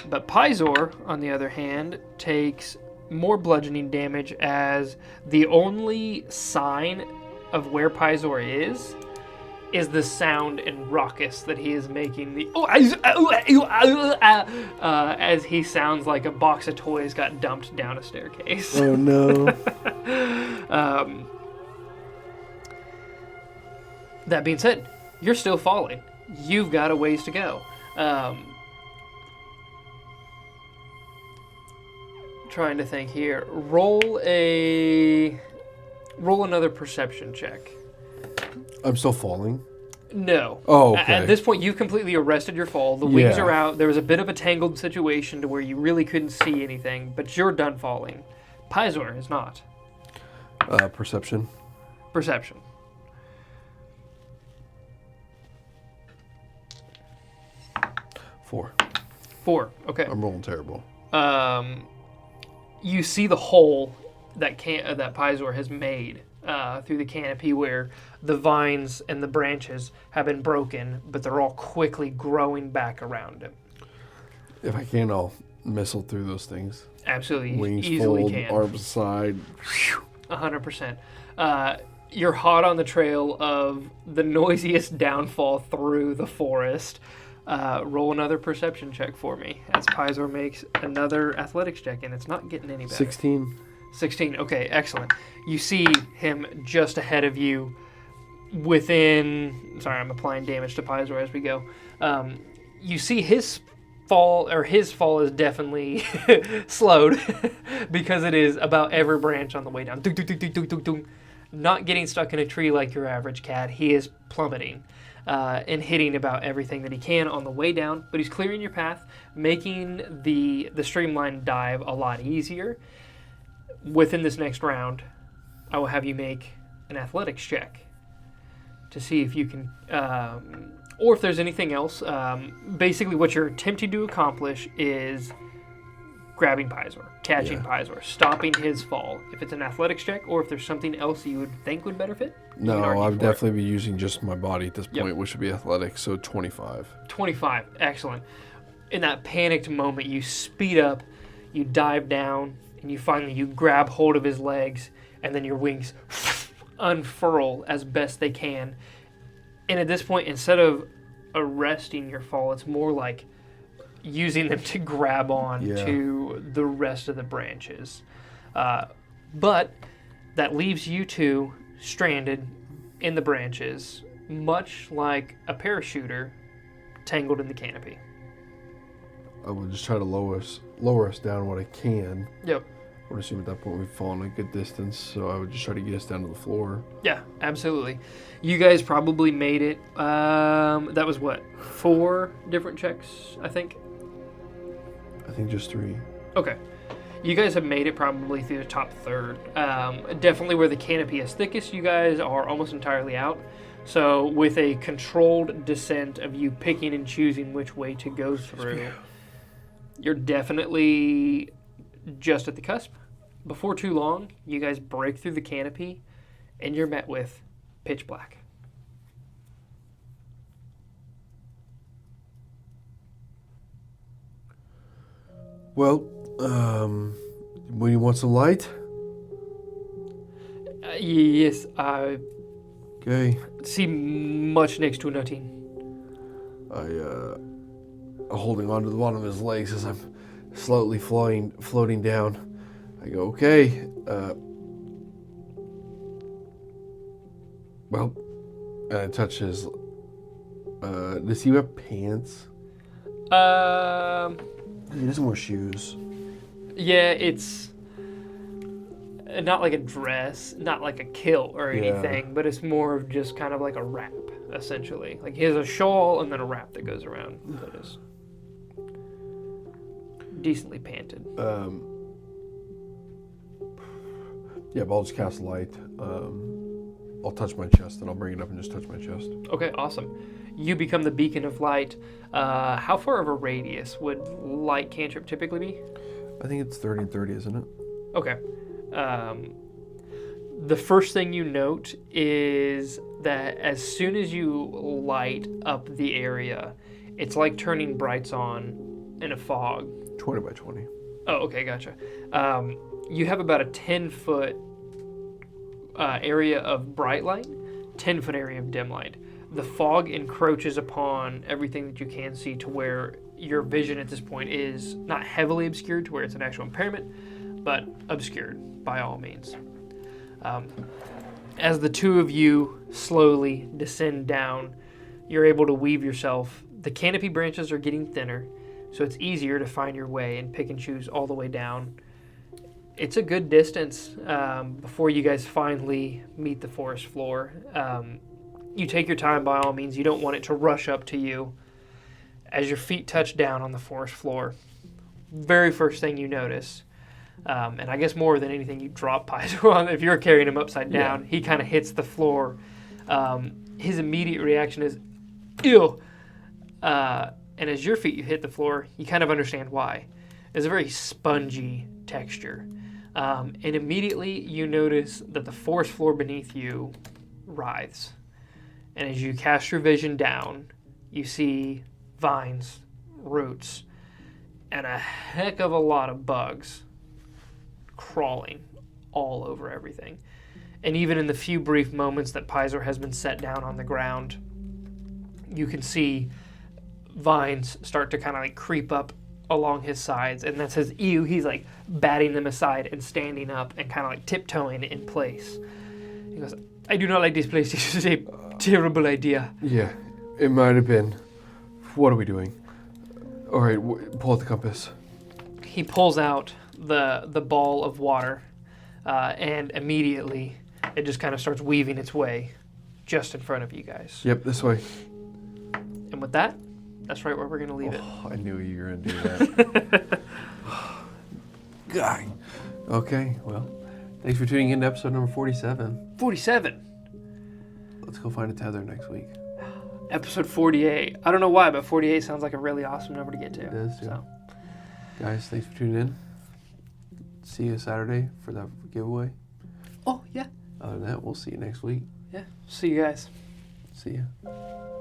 but Pizor, on the other hand, takes more bludgeoning damage, as the only sign of where Pizor is the sound and ruckus that he is making. As he sounds like a box of toys got dumped down a staircase. Oh no. That being said, you're still falling. You've got a ways to go. Trying to think here. Roll another perception check. I'm still falling? No. Oh, okay. At this point, you've completely arrested your fall. The wings Yeah. are out. There was a bit of a tangled situation to where you really couldn't see anything, but you're done falling. Pizor is not. Perception. Perception. Four. 4. Okay. I'm rolling terrible. You see the hole that Pizor has made through the canopy, where the vines and the branches have been broken, but they're all quickly growing back around him. If I can, I'll missile through those things. Absolutely, Wings easily fold, can. arms aside. 100%. You're hot on the trail of the noisiest downfall through the forest. Roll another perception check for me as Pizor makes another athletics check, and it's not getting any better. 16. 16. Okay, excellent. You see him just ahead of you within... Sorry, I'm applying damage to Pizor as we go. You see his fall is definitely slowed because it is about every branch on the way down. Dunk, dunk, dunk, dunk, dunk, dunk, dunk. not getting stuck in a tree like your average cat. He is plummeting and hitting about everything that he can on the way down, but he's clearing your path, making the streamline dive a lot easier. Within this next round, I will have you make an athletics check to see if you can, or if there's anything else. Basically, what you're attempting to accomplish is grabbing Pizor, catching Pizor, stopping his fall. If it's an athletics check, or if there's something else you would think would better fit. No, I'd definitely be using just my body at this point, which would be athletics, so 25. 25, excellent. In that panicked moment, you speed up, you dive down, and you grab hold of his legs, and then your wings unfurl as best they can. And at this point, instead of arresting your fall, it's more like using them to grab on to the rest of the branches. But that leaves you two stranded in the branches, much like a parachuter tangled in the canopy. I would just try to lower us down what I can. Yep. I would assume at that point we've fallen a good distance, so I would just try to get us down to the floor. Yeah, absolutely. You guys probably made it. That was what? 4 different checks, I think? I think just 3. Okay. You guys have made it probably through the top third. Definitely where the canopy is thickest, you guys are almost entirely out. So with a controlled descent of you picking and choosing which way to go through, you're definitely just at the cusp. Before too long, you guys break through the canopy, and you're met with pitch black. Well, when you want some light? Yes, I Okay. see much next to nothing. Holding onto the bottom of his legs as I'm slowly floating down. I go, okay. Well, and I touch his. Does he have pants? He doesn't wear shoes. Yeah, it's not like a dress, not like a kilt or anything, but it's more of just kind of like a wrap, essentially. Like he has a shawl and then a wrap that goes around that is decently panted. Yeah, but I'll just cast light. I'll touch my chest, and I'll bring it up and just touch my chest. Okay, awesome. You become the beacon of light. How far of a radius would light cantrip typically be? I think it's 30 and 30, isn't it? Okay. The first thing you note is that as soon as you light up the area, it's like turning brights on in a fog. 20 by 20. Oh, okay, gotcha. You have about a 10-foot area of bright light, 10-foot area of dim light. The fog encroaches upon everything that you can see to where your vision at this point is not heavily obscured to where it's an actual impairment, but obscured by all means. As the two of you slowly descend down, you're able to weave yourself. The canopy branches are getting thinner, so it's easier to find your way and pick and choose all the way down. It's a good distance before you guys finally meet the forest floor. You take your time by all means. You don't want it to rush up to you. As your feet touch down on the forest floor, very first thing you notice, and I guess more than anything, you drop Pizor on. If you're carrying him upside down, he kind of hits the floor. His immediate reaction is, ew. And as your feet hit the floor, you kind of understand why. It's a very spongy texture. And immediately you notice that the forest floor beneath you writhes. And as you cast your vision down, you see vines, roots, and a heck of a lot of bugs crawling all over everything. And even in the few brief moments that Pizor has been set down on the ground, you can see vines start to kind of like creep up along his sides, and that says ew. He's like batting them aside and standing up and kind of like tiptoeing in place. He goes, I do not like this place. This is a terrible idea. Yeah, it might have been. What are we doing? All right, pull out the compass. He pulls out the ball of water, and immediately it just kind of starts weaving its way just in front of you guys. Yep, this way. And with that, that's right where we're going to leave it. I knew you were going to do that. God. Okay, well, thanks for tuning in to episode number 47. 47. Let's go find a tether next week. Episode 48. I don't know why, but 48 sounds like a really awesome number to get to. It is, too. So. Guys, thanks for tuning in. See you Saturday for that giveaway. Oh, yeah. Other than that, we'll see you next week. Yeah. See you guys. See ya.